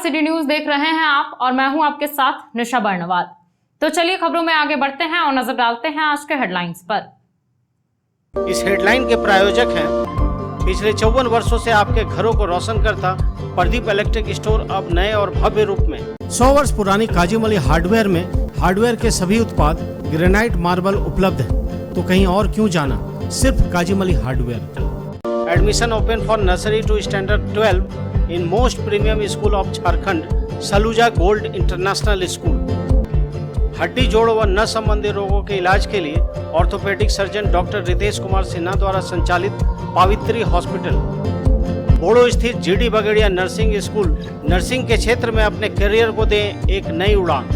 City news देख रहे हैं आप और मैं हूं आपके साथ निशा बर्नवाल। तो चलिए खबरों में आगे बढ़ते हैं और नजर डालते हैं आज के हेडलाइंस पर। इस हेडलाइन के प्रायोजक हैं पिछले 54 वर्षों से आपके घरों को रोशन करता प्रदीप इलेक्ट्रिक स्टोर, अब नए और भव्य रूप में। 100 वर्ष पुरानी काजूमली हार्डवेयर में हार्डवेयर के सभी उत्पाद ग्रेनाइट मार्बल उपलब्ध है, तो कहीं और क्यों जाना, सिर्फ काजूमली hardware. Admission open for nursery to standard 12 in most premium school of Jharkhand, Saluja gold international school. हड्डी, जोड़ व नस संबंधी रोगों के इलाज के लिए orthopaedic surgeon doctor Ritesh Kumar Sinha द्वारा संचालित पावित्री हॉस्पिटल। बोड़ो स्थित GD Bagaria nursing school, nursing के क्षेत्र में अपने करियर को दें एक नई उड़ान।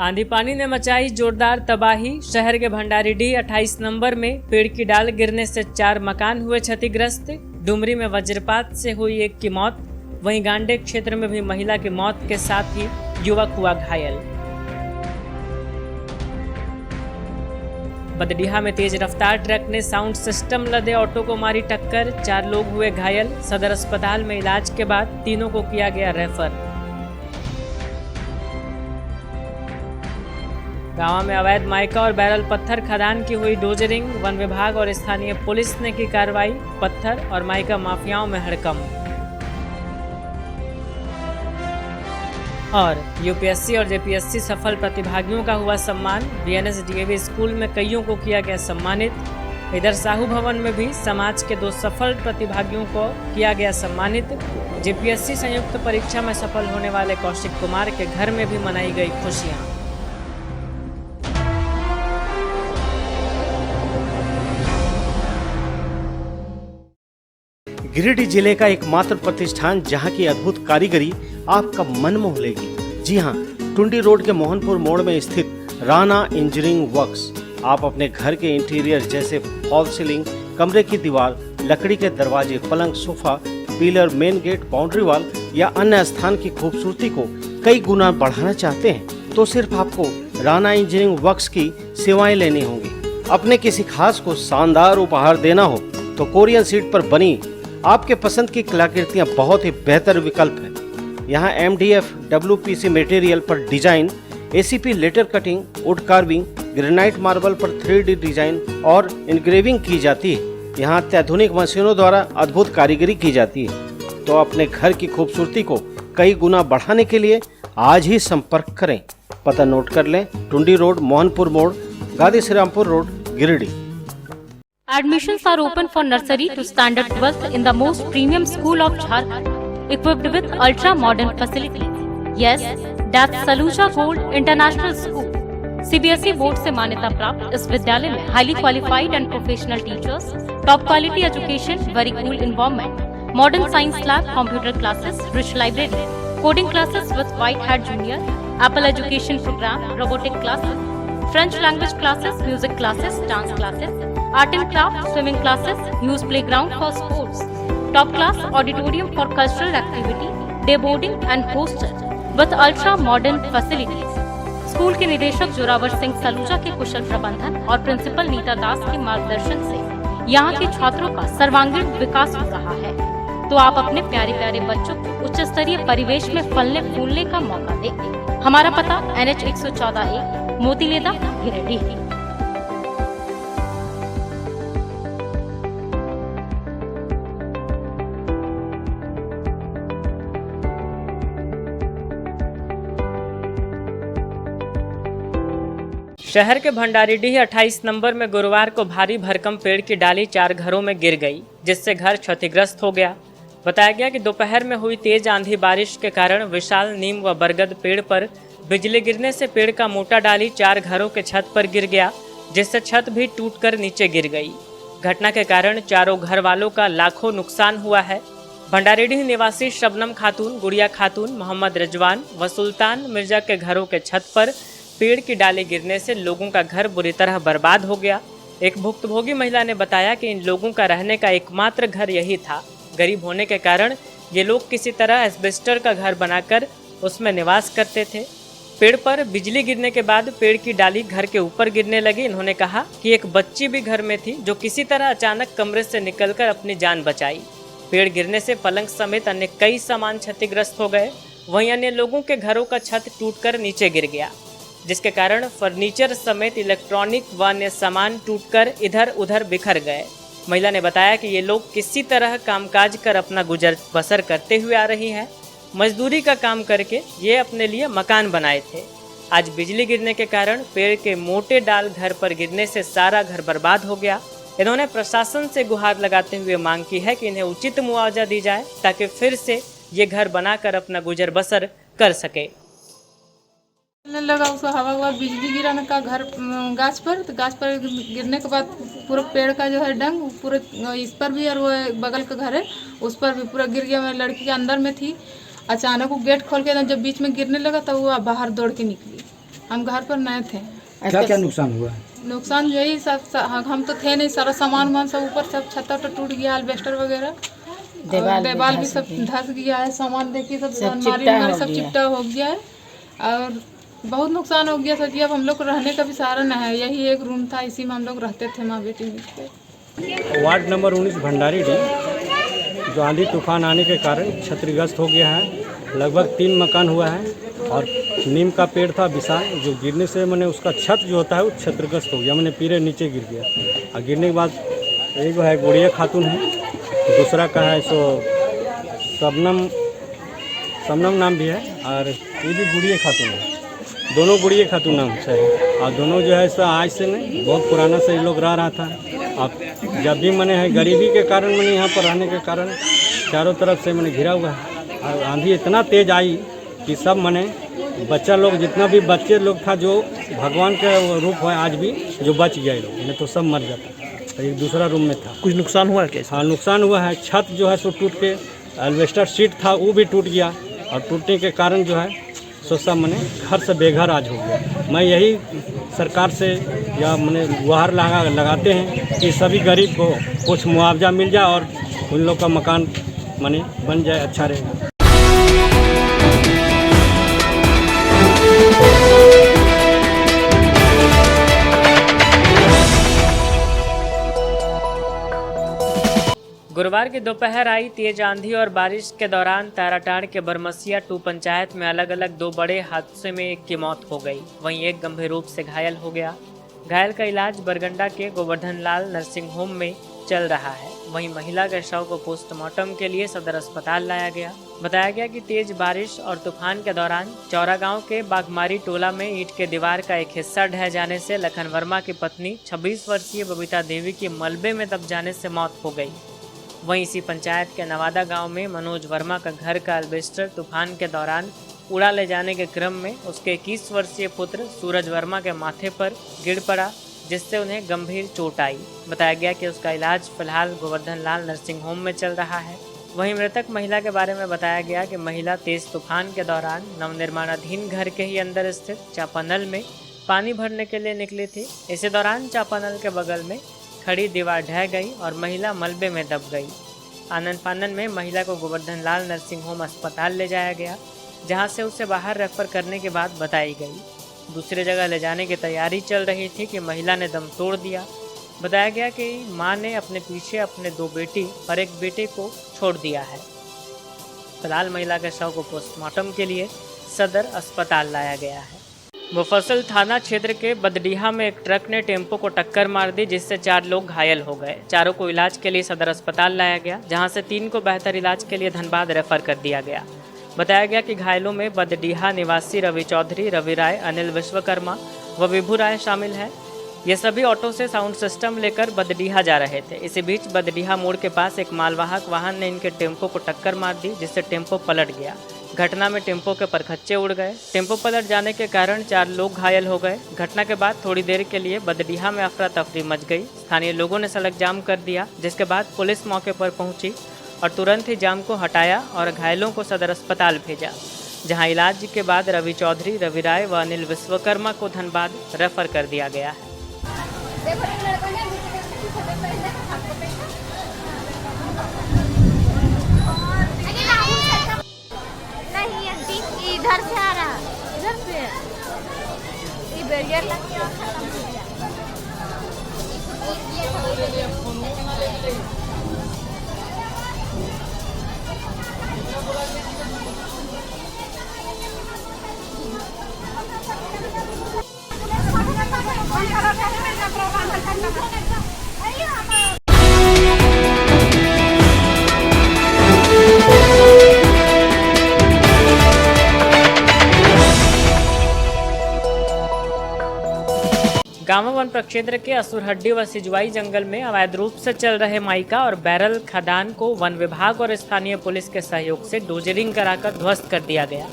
आंधी पानी ने मचाई जोरदार तबाही। शहर के भंडारीडीह 28 नंबर में पेड़ की डाल गिरने से 4 मकान हुए क्षतिग्रस्त। डुमरी में वज्रपात से हुई एक की मौत। वहीं गांडे क्षेत्र में भी महिला की मौत के साथ ही युवक हुआ घायल। बदडीहा में तेज रफ्तार ट्रक ने साउंड सिस्टम लदे ऑटो को मारी टक्कर। 4 लोग हुए घायल। सदर अस्पताल में इलाज के बाद तीनों को किया गया रेफर। गांव में अवैध माइका और बैरल पत्थर खदान की हुई डोजरिंग। वन विभाग और स्थानीय पुलिस ने की कार्रवाई। पत्थर और माइका माफियाओं में हड़कंप। और यूपीएससी और जेपीएससी सफल प्रतिभागियों का हुआ सम्मान। बीएनएस डीएवी स्कूल में कईयों को किया गया सम्मानित। इधर साहू भवन में भी समाज के 2 सफल प्रतिभागियों को किया गया सम्मानित। जेपीएससी संयुक्त परीक्षा में सफल होने वाले कौशिक कुमार के घर में भी मनाई गई खुशियां। गिरिडीह जिले का एकमात्र प्रतिष्ठान जहां की अद्भुत कारीगरी आपका मन मोह लेगी। जी हां, टुंडी रोड के मोहनपुर मोड़ में स्थित राणा इंजीनियरिंग वर्क्स। आप अपने घर के इंटीरियर जैसे फॉल सीलिंग, कमरे की दीवार, लकड़ी के दरवाजे, पलंग, sofa, pillar, main gate, boundary wall या अन्य स्थान की खूबसूरती को कई गुना बढ़ाना चाहते हैं तो सिर्फ आपको राणा इंजीनियरिंग वर्क्स की सेवाएं लेनी होंगी। अपने किसी खास को शानदार उपहार देना हो तो कोरियन शीट पर बनी आपके पसंद की कलाकृतियां बहुत ही बेहतर विकल्प है। यहाँ MDF WPC मटेरियल पर design, ACP letter cutting, wood carving, granite marble पर 3D डिजाइन और इनग्रेविंग की जाती है। यहाँ अत्याधुनिक मशीनों द्वारा अद्भुत कारीगरी की जाती है। तो अपने घर की खूबसूरती को कई गुना बढ़ाने के लिए आज ही संपर्क करें। पता नोट कर लें, टुंडी रोड, मोहनपुर मोड़, गादी Shrirampur road, Giridih. Admissions are open for nursery to standard 12th in the most premium school of Jharkhand, equipped with ultra-modern facilities. Yes, that's Saluja Gold International School. CBSE board से मान्यता प्राप्त इस विद्यालय में highly qualified and professional teachers, top quality education, very cool environment, modern science lab, computer classes, rich library, coding classes with White Hat Junior, Apple Education Program, robotic classes, French language classes, music classes, dance classes, art and craft, swimming classes, use playground for sports, top class auditorium for cultural activity, day boarding and hostel with ultra modern facilities. School के निदेशक जोरावर सिंह सलूजा के कुशल प्रबंधन और principal Nita दास के मार्गदर्शन से यहाँ के छात्रों का सर्वांगीण विकास हो रहा है। तो आप अपने प्यारे प्यारे बच्चों को उच्च स्तरीय परिवेश में फलने फूलने का मौका दें। हमारा पता NH 114A, मोतीलेदा, गिरिडीह। शहर के भंडारीडीह 28 नंबर में गुरुवार को भारी भरकम पेड़ की डाली 4 घरों में गिर गई, जिससे घर क्षतिग्रस्त हो गया। बताया गया कि दोपहर में हुई तेज आंधी बारिश के कारण विशाल नीम व बरगद पेड़ पर बिजली गिरने से पेड़ का मोटा डाली 4 घरों के छत पर गिर गया, जिससे छत भी टूटकर नीचे गिर गई। घटना के कारण चारों घर वालों का लाखों नुकसान हुआ है। भंडारीडीह निवासी शबनम खातून, गुड़िया खातून, मोहम्मद रिजवान व सुल्तान मिर्जा के घरों के छत पर पेड़ की डाली गिरने से लोगों का घर बुरी तरह बर्बाद हो गया। एक भुक्तभोगी महिला ने बताया कि इन लोगों का रहने का एकमात्र घर यही था। गरीब होने के कारण ये लोग किसी तरह एस्बेस्टर का घर बनाकर उसमें निवास करते थे। पेड़ पर बिजली गिरने के बाद पेड़ की डाली घर के ऊपर गिरने लगी। इन्होंने कहा कि एक बच्ची भी घर में थी जो किसी तरह अचानक कमरे से निकलकर अपनी जान बचाई। पेड़ गिरने से पलंग समेत अन्य कई सामान क्षतिग्रस्त हो गए। वहीं अन्य लोगों के घरों का छत टूटकर नीचे गिर गया, जिसके कारण फर्नीचर समेत इलेक्ट्रॉनिक व अन्य सामान टूटकर इधर उधर बिखर गए। महिला ने बताया कि ये लोग किसी तरह कामकाज कर अपना गुजर बसर करते हुए आ रही हैं। मजदूरी का काम करके ये अपने लिए मकान बनाए थे। आज बिजली गिरने के कारण पेड़ के मोटे डाल घर पर गिरने से सारा घर बर्बाद हो गया। इन्होंने प्रशासन से गुहार लगाते हुए मांग की है कि इन्हें उचित मुआवजा दी जाए ताकि फिर से ये घर बनाकर अपना गुजर बसर कर सके। लगा उसका हवा हुआ, बिजली गिराने का घर गाछ पर, तो गाछ पर गिरने के बाद पूरा पेड़ का जो है डंग पूरे इस पर भी और वो बगल का घर है उस पर भी पूरा गिर गया। मैं लड़की के अंदर में थी, अचानक वो गेट खोल के जब बीच में गिरने लगा तो वो बाहर दौड़ के निकली। हम घर पर नए थे। क्या क्या नुकसान हुआ? नुकसान यही सब, हम तो थे नहीं, सारा सामान वामान सब ऊपर सब छत टूट गया, एल्वेस्टर वगैरह, देवाल भी सब धस गया है। सामान देखिए सब अलमारी सब चिपटा हो गया है और बहुत नुकसान हो गया। सोचिए अब हम लोग को रहने का भी सहारा न है। यही एक रूम था, इसी में हम लोग रहते थे माँ बेटी मिलकर। वार्ड नंबर 19 भंडारी डी जो आंधी तूफान आने के कारण क्षतिग्रस्त हो गया है। लगभग 3 मकान हुआ है और नीम का पेड़ था विशाल जो गिरने से मैंने उसका छत जो होता है वो क्षतिग्रस्त हो गया, मैंने पूरे नीचे गिर गया। और गिरने के बाद एक है गुड़िया खातून है, दूसरा का है सो शबनम नाम भी है और ये भी गुड़िया खातून है। दोनों गुड़िया खातून नाम से है और दोनों जो है सो आज से नहीं बहुत पुराना से लोग रह था। अब जब भी मैंने है गरीबी के कारण मैंने यहाँ पर रहने के कारण चारों तरफ से मैंने घिरा हुआ है और आंधी इतना तेज़ आई कि सब मैंने बच्चा लोग जितना भी बच्चे लोग था जो भगवान का रूप है आज भी जो बच गए लोग, नहीं तो सब मर जाता। एक दूसरा रूम में था। कुछ नुकसान हुआ है क्या? हाँ नुकसान हुआ है। छत जो है सो टूट के, एल्वेस्टर शीट था वो भी टूट गया और टूटने के कारण जो है सो सब मैंने घर से बेघर आज हो गया। मैं यही सरकार से या मैंने गुहार लगाते हैं कि सभी गरीब को कुछ मुआवजा मिल जाए और उन लोग का मकान मैंने बन जाए, अच्छा रहेगा। गुरुवार की दोपहर आई तेज आंधी और बारिश के दौरान ताराटाड़ के बरमसिया 2 पंचायत में अलग अलग 2 बड़े हादसे में एक की मौत हो गई, वहीं एक गंभीर रूप से घायल हो गया। घायल का इलाज बरगंडा के गोवर्धन लाल नर्सिंग होम में चल रहा है। वहीं महिला के शव को पोस्टमार्टम के लिए सदर अस्पताल लाया गया। बताया गया कि तेज बारिश और तूफान के दौरान चौरा गांव के बागमारी टोला में ईंट के दीवार का एक हिस्सा ढह जाने से लखन वर्मा की पत्नी 26 वर्षीय बबीता देवी की मलबे में दब जाने से मौत हो गई। वहीं इसी पंचायत के नवादा गांव में मनोज वर्मा का घर का एल्वेस्टर तूफान के दौरान उड़ा ले जाने के क्रम में उसके 21 वर्षीय पुत्र सूरज वर्मा के माथे पर गिर पड़ा, जिससे उन्हें गंभीर चोट आई। बताया गया कि उसका इलाज फिलहाल गोवर्धन लाल नर्सिंग होम में चल रहा है। वहीं मृतक महिला के बारे में बताया गया कि महिला तेज तूफान के दौरान नवनिर्माणाधीन घर के ही अंदर स्थित चापानल में पानी भरने के लिए निकली थी। इसी दौरान चापानल के बगल में खड़ी दीवार ढह गई और महिला मलबे में दब गई। आनन फानन में महिला को गोवर्धन लाल नर्सिंग होम अस्पताल ले जाया गया, जहां से उसे बाहर रेफर करने की बात बताई गई। दूसरी जगह ले जाने की तैयारी चल रही थी कि महिला ने दम तोड़ दिया। बताया गया कि मां ने अपने पीछे अपने 2 बेटी और एक बेटे को छोड़ दिया है। फिलहाल महिला के शव को पोस्टमार्टम के लिए सदर अस्पताल लाया गया है। मुफस्सिल थाना क्षेत्र के बदडीहा में एक ट्रक ने टेम्पो को टक्कर मार दी, जिससे 4 लोग घायल हो गए। चारों को इलाज के लिए सदर अस्पताल लाया गया, जहां से 3 को बेहतर इलाज के लिए धनबाद रेफर कर दिया गया। बताया गया कि घायलों में बदडीहा निवासी रवि चौधरी, रवि राय, अनिल विश्वकर्मा व विभू राय शामिल है। ये सभी ऑटो से साउंड सिस्टम लेकर बदडीहा जा रहे थे। इसी बीच बदडीहा मोड़ के पास एक मालवाहक वाहन ने इनके टेम्पो को टक्कर मार दी, जिससे टेम्पो पलट गया। घटना में टेम्पो के परखच्चे उड़ गए। टेम्पो पलट जाने के कारण 4 लोग घायल हो गए। घटना के बाद थोड़ी देर के लिए बदडीहा में अफरा तफरी मच गई। स्थानीय लोगों ने सड़क जाम कर दिया, जिसके बाद पुलिस मौके पर पहुंची और तुरंत ही जाम को हटाया और घायलों को सदर अस्पताल भेजा, जहां इलाज के बाद रवि चौधरी, रवि राय व अनिल विश्वकर्मा को धनबाद रेफर कर दिया गया है। इधर से आ रहा, इधर से गांव वन प्रक्षेत्र के असुरहड्डी व सिजवाई जंगल में अवैध रूप से चल रहे माइका और बैरल खदान को वन विभाग और स्थानीय पुलिस के सहयोग से डोजरिंग कराकर ध्वस्त कर दिया गया।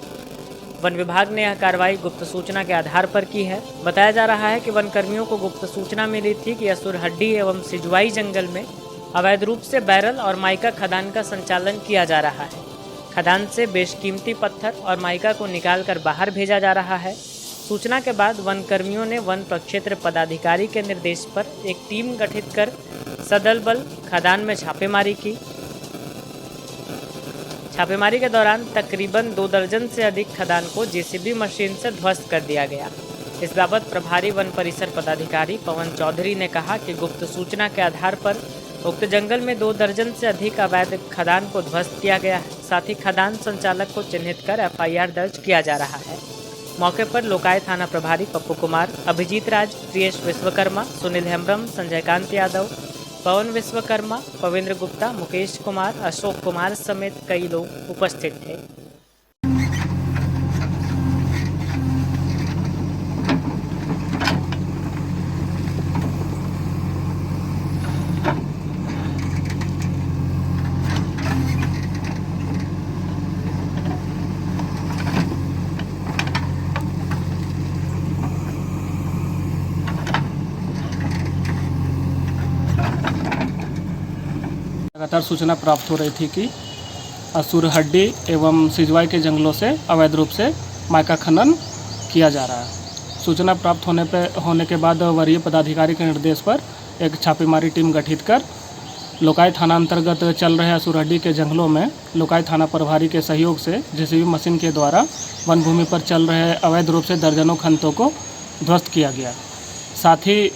वन विभाग ने यह कार्रवाई गुप्त सूचना के आधार पर की है। बताया जा रहा है कि वन कर्मियों को गुप्त सूचना मिली थी कि असुरहड्डी एवं सिजवाई जंगल में अवैध रूप से बैरल और माइका खदान का संचालन किया जा रहा है। खदान से बेशकीमती पत्थर और माइका को निकालकर बाहर भेजा जा रहा है। सूचना के बाद वन कर्मियों ने वन प्रक्षेत्र पदाधिकारी के निर्देश पर एक टीम गठित कर सदल बल खदान में छापेमारी की। छापेमारी के दौरान तकरीबन 2 दर्जन से अधिक खदान को जेसीबी मशीन से ध्वस्त कर दिया गया। इस बाबत प्रभारी वन परिसर पदाधिकारी पवन चौधरी ने कहा कि गुप्त सूचना के आधार पर उक्त जंगल में 2 दर्जन से अधिक अवैध खदान को ध्वस्त किया गया है। साथ ही खदान संचालक को चिन्हित कर FIR दर्ज किया जा रहा है। मौके पर लोकाय थाना प्रभारी पप्पू कुमार, अभिजीत राज, प्रियेश विश्वकर्मा, सुनील हेम्ब्रम, संजय कांत यादव, पवन विश्वकर्मा, पविंद्र गुप्ता, मुकेश कुमार, अशोक कुमार समेत कई लोग उपस्थित थे। लगातार सूचना प्राप्त हो रही थी कि असुरहड्डी एवं सिजवाई के जंगलों से अवैध रूप से माइका खनन किया जा रहा है। सूचना प्राप्त होने के बाद वरीय पदाधिकारी के निर्देश पर एक छापेमारी टीम गठित कर लोकाय थाना अंतर्गत चल रहे असुरहड्डी के जंगलों में लोकाय थाना प्रभारी के सहयोग से जेसीबी मशीन के द्वारा वन भूमि पर चल रहे अवैध रूप से दर्जनों खनतों को ध्वस्त किया गया। साथ ही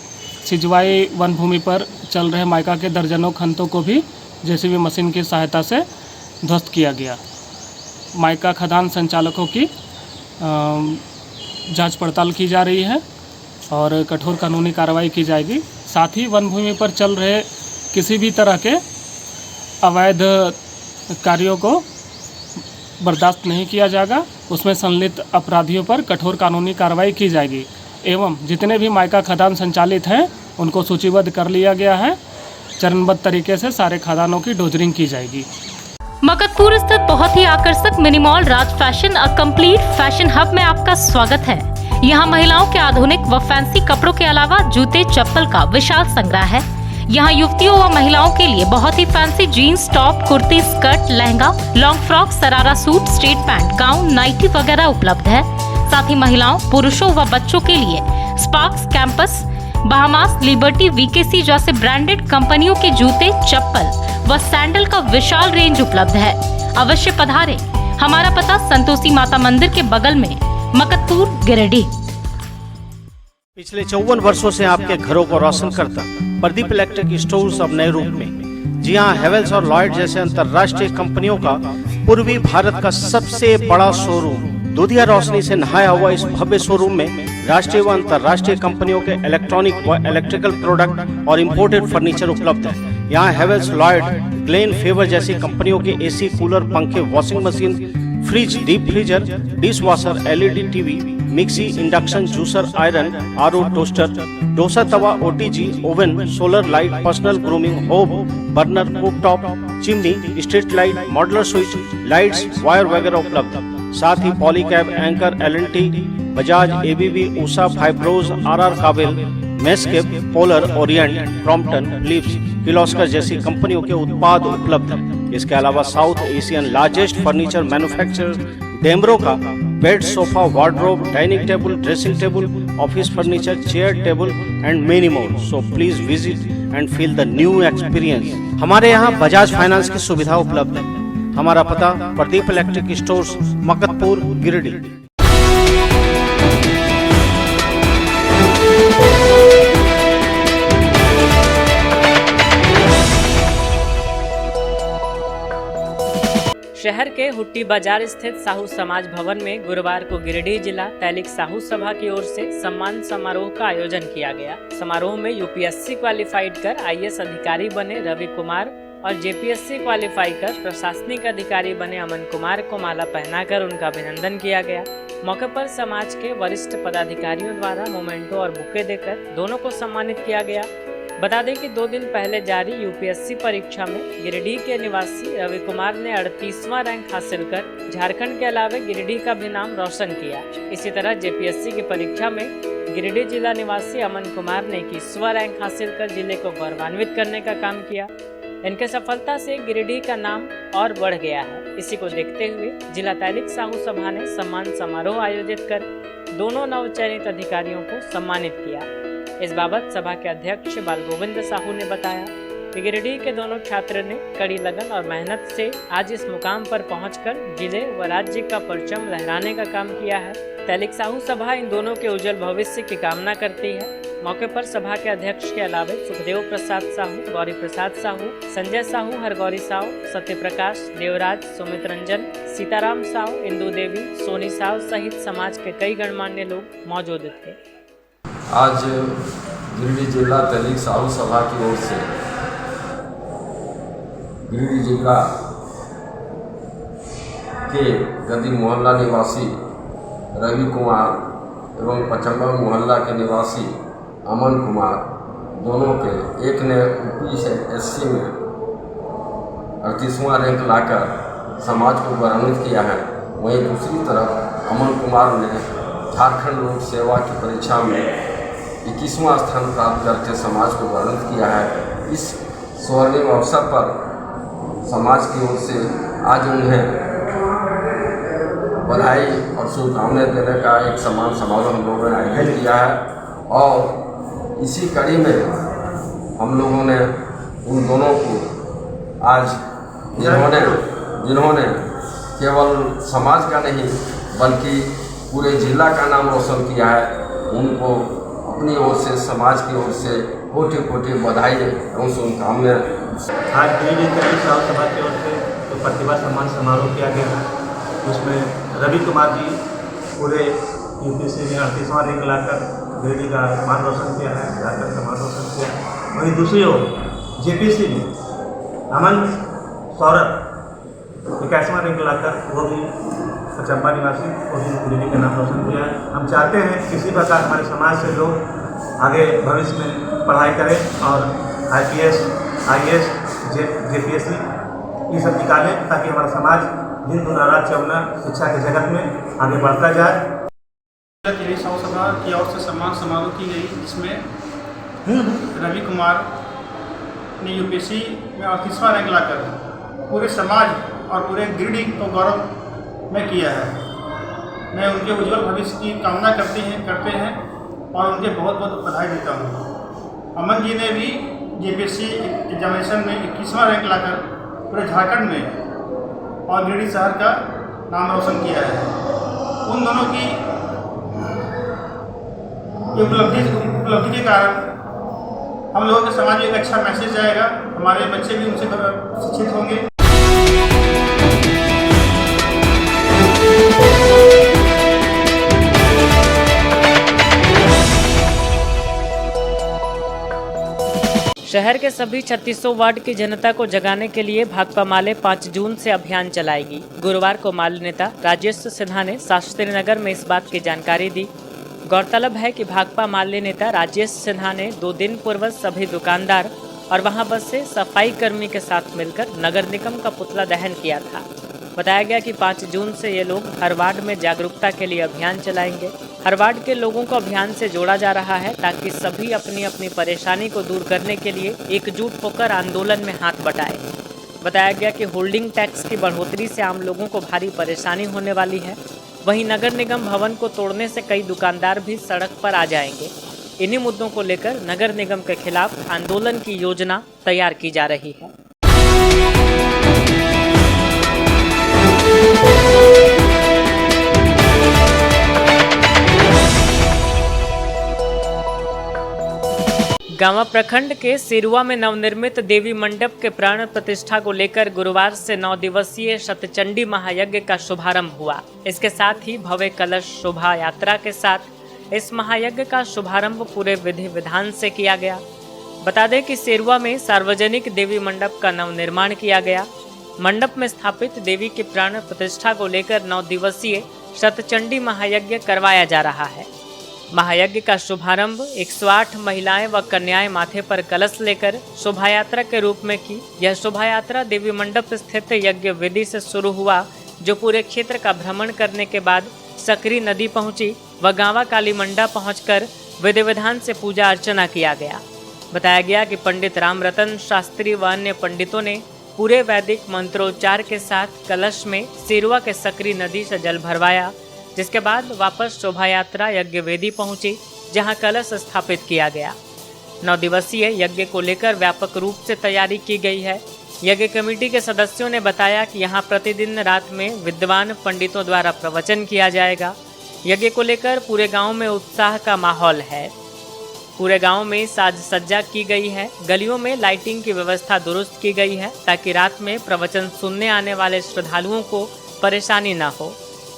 सिजवाई वन भूमि पर चल रहे माइका के दर्जनों खनतों को भी जेसीबी मशीन की सहायता से ध्वस्त किया गया। माइका खदान संचालकों की जांच पड़ताल की जा रही है और कठोर कानूनी कार्रवाई की जाएगी। साथ ही वन भूमि पर चल रहे किसी भी तरह के अवैध कार्यों को बर्दाश्त नहीं किया जाएगा। उसमें संलिप्त अपराधियों पर कठोर कानूनी कार्रवाई की जाएगी एवं जितने भी माइका खदान संचालित हैं उनको सूचीबद्ध कर लिया गया है। चरणबद्ध तरीके से सारे खदानों की डोजरिंग की जाएगी। मकतपुर स्थित बहुत ही आकर्षक mini mall Raj fashion a complete fashion hub में आपका स्वागत है। यहाँ महिलाओं के आधुनिक व फैंसी कपड़ों के अलावा जूते चप्पल का विशाल संग्रह है। यहाँ युवतियों व महिलाओं के लिए बहुत ही fancy jeans, top, kurti, skirt, lehenga, long frock, sharara suit, straight pant, gown, nightie वगैरह उपलब्ध है। साथ ही महिलाओं, पुरुषों व बच्चों के लिए sparks, campus, Bahamas, liberty, VKC जैसे ब्रांडेड कंपनियों के जूते, चप्पल व सैंडल का विशाल रेंज उपलब्ध है। अवश्य पधारें। हमारा पता संतोषी माता मंदिर के बगल में, मकतपुर, गिरिडीह। पिछले 54 वर्षों से आपके घरों को रोशन करता प्रदीप इलेक्ट्रिक स्टोर्स अब नए रूप में। जी हां, हेवेल्स और लॉयड जैसे अंतर्राष्ट्रीय कंपनियों का पूर्वी भारत का सबसे बड़ा शोरूम। दूधिया रोशनी से नहाया हुआ इस भव्य शोरूम में राष्ट्रीय व अंतर्राष्ट्रीय कंपनियों के इलेक्ट्रॉनिक व इलेक्ट्रिकल प्रोडक्ट और इंपोर्टेड फर्नीचर उपलब्ध है। यहाँ हेवेल्स, लॉयड, ग्लेन, फेवर जैसी कंपनियों के AC, कूलर, पंखे, washing machine, fridge, deep freezer, dish washer, LED TV, mixie, induction, juicer, iron, RO, toaster, dosa तवा, OTG, oven, solar light, personal grooming, hob, burner, cooktop, chimney, street light, modular switch, lights, wire वगैरह उपलब्ध। साथ ही Polycab, Anchor, LNT, Bajaj, ABB, Usha, Fibros, RR Kabel, मेस्केप, Polar, Orient, Crompton, लिप्स, किर्लोस्कर जैसी कंपनियों के उत्पाद उपलब्ध। इसके अलावा South Asian largest furniture manufacturer Damro का bed, sofa, wardrobe, dining table, dressing table, office furniture, chair table and many more. So please visit and feel the new experience. हमारे यहाँ बजाज फाइनेंस की सुविधा उपलब्ध है। हमारा पता प्रदीप इलेक्ट्रिक स्टोर्स, मकतपुर, गिरिडीह। शहर के हुट्टी बाजार स्थित साहू समाज भवन में गुरुवार को गिरिडीह जिला तैलिक साहू सभा की ओर से सम्मान समारोह का आयोजन किया गया। समारोह में यूपीएससी क्वालिफाइड कर आईएएस अधिकारी बने रवि कुमार और जेपीएससी क्वालिफाई कर प्रशासनिक अधिकारी बने अमन कुमार को माला पहनाकर उनका अभिनंदन किया गया। मौके पर समाज के वरिष्ठ पदाधिकारियों द्वारा मोमेंटो और बुके देकर दोनों को सम्मानित किया गया। बता दें कि 2 दिन पहले जारी यूपीएससी परीक्षा में गिरिडीह के निवासी रवि कुमार ने 38वां रैंक हासिल कर झारखंड के अलावा गिरिडीह का भी नाम रोशन किया। इसी तरह जेपीएससी की परीक्षा में गिरिडीह जिला निवासी अमन कुमार ने 21वां रैंक हासिल कर जिले को गौरवान्वित करने का काम किया। इनके सफलता से गिरिडीह का नाम और बढ़ गया है। इसी को देखते हुए जिला तैलिक साहू सभा ने सम्मान समारोह आयोजित कर दोनों नवचयनित अधिकारियों को सम्मानित किया। इस बाबत सभा के अध्यक्ष बाल गोविंद साहू ने बताया कि गिरिडीह के दोनों छात्र ने कड़ी लगन और मेहनत से आज इस मुकाम पर पहुंचकर जिले व राज्य का परचम लहराने का काम किया है। तैलिक साहू सभा इन दोनों के उज्जवल भविष्य की कामना करती है। मौके पर सभा के अध्यक्ष के अलावा सुखदेव प्रसाद साहू, गौरी प्रसाद साहू, संजय साहू, हरगौरी साहू, सत्य प्रकाश, देवराज, सुमित रंजन, सीताराम साहू, इंदू देवी, सोनी साहू सहित समाज के कई गणमान्य लोग मौजूद थे। आज गिरिडीह जिला तैलिक साहू सभा की ओर से गिरिडीह जिला के गद्दी मोहल्ला निवासी रवि कुमार एवं पचम्बा मोहल्ला के निवासी अमन कुमार दोनों के एक ने यूपीएससी में 38वां रैंक लाकर समाज को गौरवान्वित किया है। वहीं दूसरी तरफ अमन कुमार ने झारखंड लोक सेवा की परीक्षा में 21वां स्थान प्राप्त करके समाज को गौरवान्वित किया है। इस स्वर्णिम अवसर पर समाज की ओर से आज उन्हें बधाई और शुभकामनाएं देने का एक सम्मान समारोह हम लोगों ने आयोजित किया है और इसी कड़ी में हम लोगों ने उन दोनों को आज जिन्होंने केवल समाज का नहीं बल्कि पूरे जिला का नाम रोशन किया है, उनको अपनी ओर से समाज की ओर से कोटि कोटि बधाई एवं शुभकामनाएं। आज गिरिडीह तैलिक साहू सभा की ओर से तो प्रतिभा सम्मान समारोह किया गया है, उसमें रवि कुमार जी पूरे यूपीएससी में 38वां रैंक लाकर गिरिडीह का मान रोशन किया है, झारखंड का मान रोशन किया है। वहीं दूसरी ओर जेपीएससी में अमन सौरभ 21वां रैंक लाकर वो भी चंबा निवासी वो भी गिरिडीह का नाम रोशन किया है। हम चाहते हैं किसी प्रकार हमारे समाज से लोग आगे भविष्य में पढ़ाई करें और IPS, IAS, जेपीएससी ये सब निकालें ताकि हमारा समाज दिन दुनिया चौना शिक्षा के जगत में आगे बढ़ता जाए। तैलिक साहू सभा की ओर से सम्मान समारोह की गई, जिसमें रवि कुमार ने यूपीएससी में 38वां रैंक लाकर पूरे समाज और पूरे गिरिडीह को गौरव में किया है। मैं उनके उज्जवल भविष्य की कामना करते हैं और उनके बहुत बहुत बधाई देता हूँ। अमन जी ने भी जेपीएससी एग्जामिनेशन में 21वां रैंक लाकर पूरे झारखंड में और गिरिडीह शहर का नाम रोशन किया है। उन दोनों की उपलब्धि के कारण हम लोगों के समाज में एक अच्छा मैसेज जाएगा, हमारे बच्चे भी उनसे शिक्षित होंगे। शहर के सभी 3600 वार्ड की जनता को जगाने के लिए भाकपा माले 5 जून से अभियान चलाएगी। गुरुवार को माले नेता राजेश सिन्हा ने शास्त्री नगर में इस बात की जानकारी दी। गौरतलब है कि भाकपा माले नेता राजेश सिन्हा ने 2 दिन पूर्व सभी दुकानदार और वहां बसे सफाई कर्मी के साथ मिलकर नगर निगम का पुतला दहन किया था। बताया गया कि 5 जून से ये लोग हर वार्ड में जागरूकता के लिए अभियान चलाएंगे। हर वार्ड के लोगों को अभियान से जोड़ा जा रहा है ताकि सभी अपनी अपनी परेशानी को दूर करने के लिए एकजुट होकर आंदोलन में हाथ बटाएं। बताया गया कि होल्डिंग टैक्स की बढ़ोतरी से आम लोगों को भारी परेशानी होने वाली है। वहीं नगर निगम भवन को तोड़ने से कई दुकानदार भी सड़क पर आ जाएंगे। इन्हीं मुद्दों को लेकर नगर निगम के खिलाफ आंदोलन की योजना तैयार की जा रही है। वडगांवा प्रखंड के सिरुआ में नवनिर्मित देवी मंडप के प्राण प्रतिष्ठा को लेकर गुरुवार से 9 दिवसीय शतचंडी महायज्ञ का शुभारंभ हुआ। इसके साथ ही भव्य कलश शोभा यात्रा के साथ इस महायज्ञ का शुभारंभ पूरे विधि विधान से किया गया। बता दें कि सिरुआ में सार्वजनिक देवी मंडप का नवनिर्माण किया गया। मंडप में स्थापित देवी के प्राण प्रतिष्ठा को लेकर 9 दिवसीय शतचंडी महायज्ञ करवाया जा रहा है। महायज्ञ का शुभारंभ 108 महिलाएं व कन्याएं माथे पर कलश लेकर शोभा यात्रा के रूप में की। यह शोभा यात्रा देवी मंडप स्थित यज्ञ वेदी से शुरू हुआ, जो पूरे क्षेत्र का भ्रमण करने के बाद सकरी नदी पहुंची व गांवा काली मंडा पहुंचकर विधि विधान से पूजा अर्चना किया गया। बताया गया कि पंडित राम रतन शास्त्री व अन्य पंडितों ने पूरे वैदिक मंत्रोच्चार के साथ कलश में सिरुआ के सकरी नदी से जल भरवाया, जिसके बाद वापस शोभा यात्रा यज्ञ वेदी पहुंची, जहां कलश स्थापित किया गया। 9 दिवसीय यज्ञ को लेकर व्यापक रूप से तैयारी की गई है। यज्ञ कमेटी के सदस्यों ने बताया कि यहां प्रतिदिन रात में विद्वान पंडितों द्वारा प्रवचन किया जाएगा। यज्ञ को लेकर पूरे गांव में उत्साह का माहौल है। पूरे गांव में साज सज्जा की गई है। गलियों में लाइटिंग की व्यवस्था दुरुस्त की गई है, ताकि रात में प्रवचन सुनने आने वाले श्रद्धालुओं को परेशानी न हो।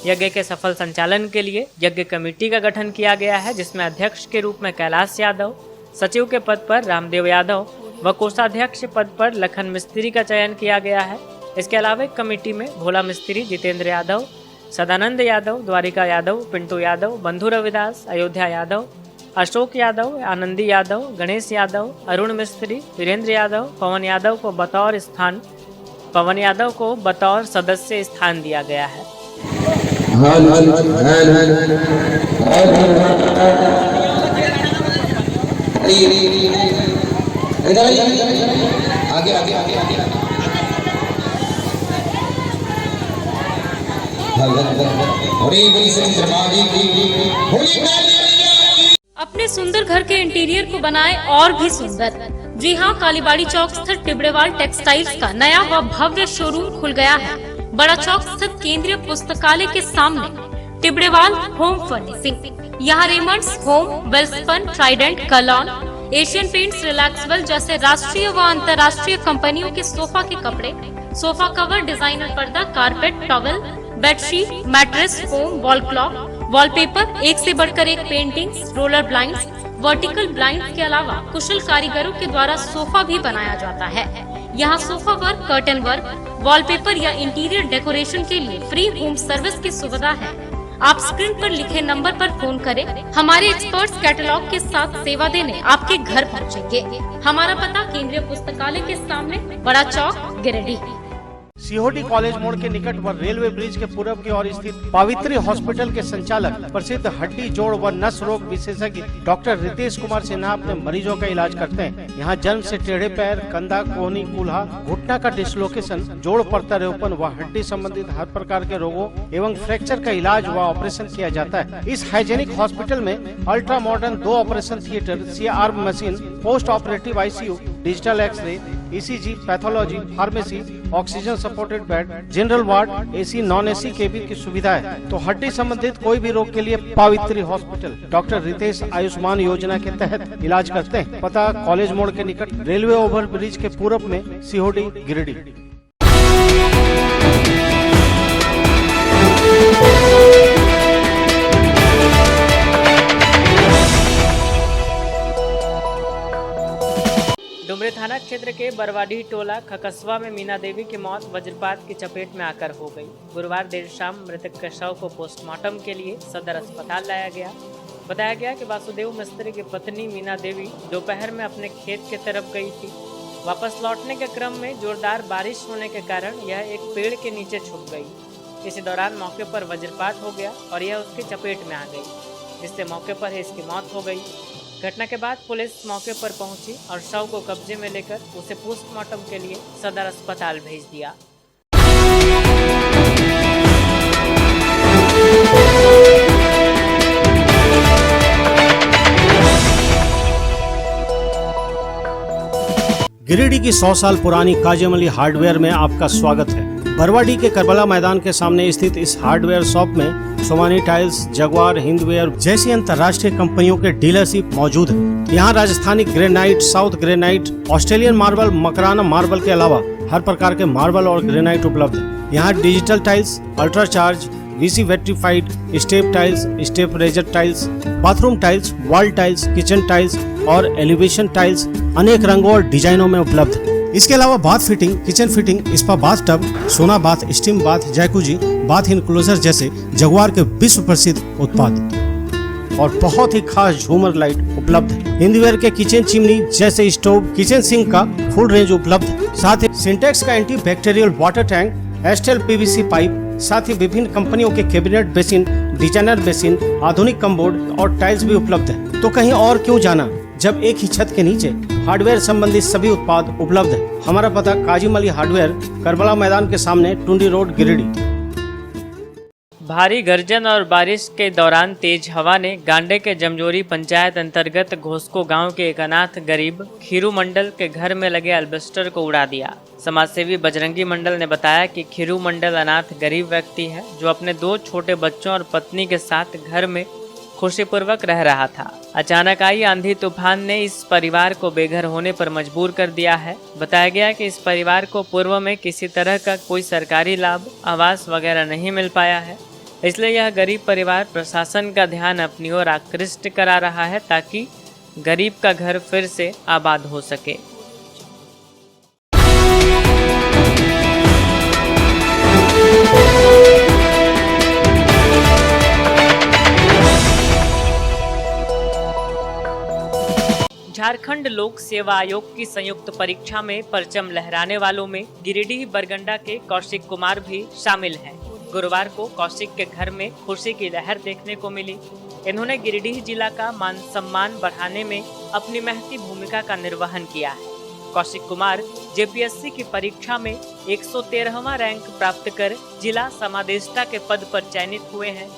यज्ञ के सफल संचालन के लिए यज्ञ कमेटी का गठन किया गया है, जिसमें अध्यक्ष के रूप में कैलाश यादव, सचिव के पद पर रामदेव यादव व कोषाध्यक्ष पद पर लखन मिस्त्री का चयन किया गया है। इसके अलावा कमेटी में भोला मिस्त्री, जितेंद्र यादव, सदानंद यादव, द्वारिका यादव, पिंटू यादव, बंधु रविदास, अयोध्या यादव, अशोक यादव, आनंदी यादव, गणेश यादव, अरुण मिस्त्री, वीरेंद्र यादव, पवन यादव को बतौर सदस्य स्थान दिया गया है। अपने सुंदर घर के इंटीरियर को बनाएं और भी सुंदर। जी हाँ, कालीबाड़ी चौक स्थित टिबड़ेवाल टेक्सटाइल्स का नया व भव्य शोरूम खुल गया है। बड़ा चौक स्थित केंद्रीय पुस्तकालय के सामने टिबड़ेवाल होम फर्निशिंग। यहाँ रेमंड्स, होम, वेलस्पन, ट्राइडेंट, कलॉन, एशियन पेंट्स, रिलैक्सवेल जैसे राष्ट्रीय व अंतर्राष्ट्रीय कंपनियों के सोफा के कपड़े, सोफा कवर, डिजाइनर पर्दा, carpet, towel, bedsheet, mattress, foam, wall clock, wallpaper, एक से बढ़कर एक paintings, roller blinds, vertical blind के अलावा कुशल कारीगरों के द्वारा सोफा भी बनाया जाता है। यहाँ sofa work, curtain work, wallpaper या इंटीरियर डेकोरेशन के लिए फ्री होम सर्विस की सुविधा है। आप स्क्रीन पर लिखे नंबर पर फोन करें। हमारे एक्सपर्ट्स कैटलॉग के साथ सेवा देने आपके घर पहुँचेंगे। हमारा पता केंद्रीय पुस्तकालय के सामने, बड़ा चौक, गिरिडीह। सीहोडी कॉलेज मोड़ के निकट व रेलवे ब्रिज के पूर्व की ओर स्थित पावित्री हॉस्पिटल के संचालक प्रसिद्ध हड्डी, जोड़ व नस रोग विशेषज्ञ डॉक्टर रितेश कुमार सिन्हा अपने मरीजों का इलाज करते हैं। यहाँ जन्म से टेढ़े पैर, कंधा, कोहनी, कूल्हा, घुटना का डिसलोकेशन, जोड़ प्रत्यारोपण व हड्डी संबंधित हर प्रकार के रोगों एवं फ्रैक्चर का इलाज व ऑपरेशन किया जाता है। इस हाइजेनिक हॉस्पिटल में ultra modern 2 operation theatre, CR machine, post operative ICU, digital x ray, ECG, pathology, pharmacy, oxygen supported bed, general ward, AC, non AC cabin की सुविधा है। तो हड्डी संबंधित कोई भी रोग के लिए पावित्री हॉस्पिटल डॉक्टर रितेश आयुष्मान योजना के तहत इलाज करते हैं। पता कॉलेज मोड़ के निकट रेलवे ओवर ब्रिज के पूरब में, सीहोडी, गिरिडीह। डुमरी थाना क्षेत्र के बरवाडीह टोला खकसवा में मीना देवी की मौत वज्रपात की चपेट में आकर हो गई। गुरुवार देर शाम मृतक के शव को पोस्टमार्टम के लिए सदर अस्पताल लाया गया। बताया गया कि वासुदेव मिस्त्री की पत्नी मीना देवी दोपहर में अपने खेत की तरफ गई थी। वापस लौटने के क्रम में जोरदार बारिश होने के कारण यह एक पेड़ के नीचे छुप गई। इसी दौरान मौके पर वज्रपात हो गया और यह उसकी चपेट में आ गई, जिससे मौके पर ही इसकी मौत हो गई। घटना के बाद पुलिस मौके पर पहुंची और शव को कब्जे में लेकर उसे पोस्टमार्टम के लिए सदर अस्पताल भेज दिया। गिरिडीह की 100 साल पुरानी काजिम अली हार्डवेयर में आपका स्वागत है। बरवाडी के करबला मैदान के सामने स्थित इस हार्डवेयर शॉप में सोमानी टाइल्स, जगुआर, हिंदवेयर जैसी अंतर्राष्ट्रीय कंपनियों के डीलरशिप मौजूद है। यहाँ Rajasthani granite, south granite, Australian marble, Makrana marble के अलावा हर प्रकार के मार्बल और ग्रेनाइट उपलब्ध है। यहाँ digital tiles, ultra charge, VC vitrified, step tiles, step riser tiles, bathroom tiles, wall tiles, kitchen tiles और एलिवेशन टाइल्स अनेक रंगों और डिजाइनों में उपलब्ध है। इसके अलावा bath fitting, kitchen fitting, spa bath tub, sauna bath, steam bath, jacuzzi, bath enclosure जैसे जगुआर के विश्व प्रसिद्ध उत्पाद और बहुत ही खास झूमर लाइट उपलब्ध है। हिंदवेयर के किचन चिमनी जैसे स्टोव, किचन सिंक का फुल रेंज उपलब्ध है। साथ ही सिंटेक्स का एंटी बैक्टीरियल वाटर टैंक, एस्टेल PVC पाइप, साथ ही विभिन्न कंपनियों के कैबिनेट बेसिन, डिजाइनर बेसिन, आधुनिक कमबोर्ड और टाइल्स भी उपलब्ध है। तो कहीं और क्यों जाना, जब एक ही छत के नीचे हार्डवेयर संबंधित सभी उत्पाद उपलब्ध है। हमारा पता काजिम अली हार्डवेयर, करबला मैदान के सामने, टुंडी रोड, गिरिडीह। भारी गर्जन और बारिश के दौरान तेज हवा ने गांडे के जमजोरी पंचायत अंतर्गत घोसको गांव के एक अनाथ गरीब खीरू मंडल के घर में लगे एल्बेस्टर को उड़ा दिया। समाजसेवी बजरंगी मंडल ने बताया कि खीरू मंडल अनाथ गरीब व्यक्ति है जो अपने 2 छोटे बच्चों और पत्नी के साथ घर में खुशीपूर्वक रह रहा था। अचानक आई आंधी तूफान ने इस परिवार को बेघर होने पर मजबूर कर दिया है। बताया गया कि इस परिवार को पूर्व में किसी तरह का कोई सरकारी लाभ, आवास वगैरह नहीं मिल पाया है, इसलिए यह गरीब परिवार प्रशासन का ध्यान अपनी ओर आकृष्ट करा रहा है ताकि गरीब का घर फिर से आबाद हो सके। झारखंड लोक सेवा आयोग की संयुक्त परीक्षा में परचम लहराने वालों में गिरिडीह बरगंडा के कौशिक कुमार भी शामिल हैं। गुरुवार को कौशिक के घर में खुशी की लहर देखने को मिली। इन्होंने गिरिडीह जिला का मान सम्मान बढ़ाने में अपनी महती भूमिका का निर्वहन किया है। कौशिक कुमार JPSC की परीक्षा में 113वां रैंक प्राप्त कर जिला समादेष्टा के पद पर चयनित हुए हैं।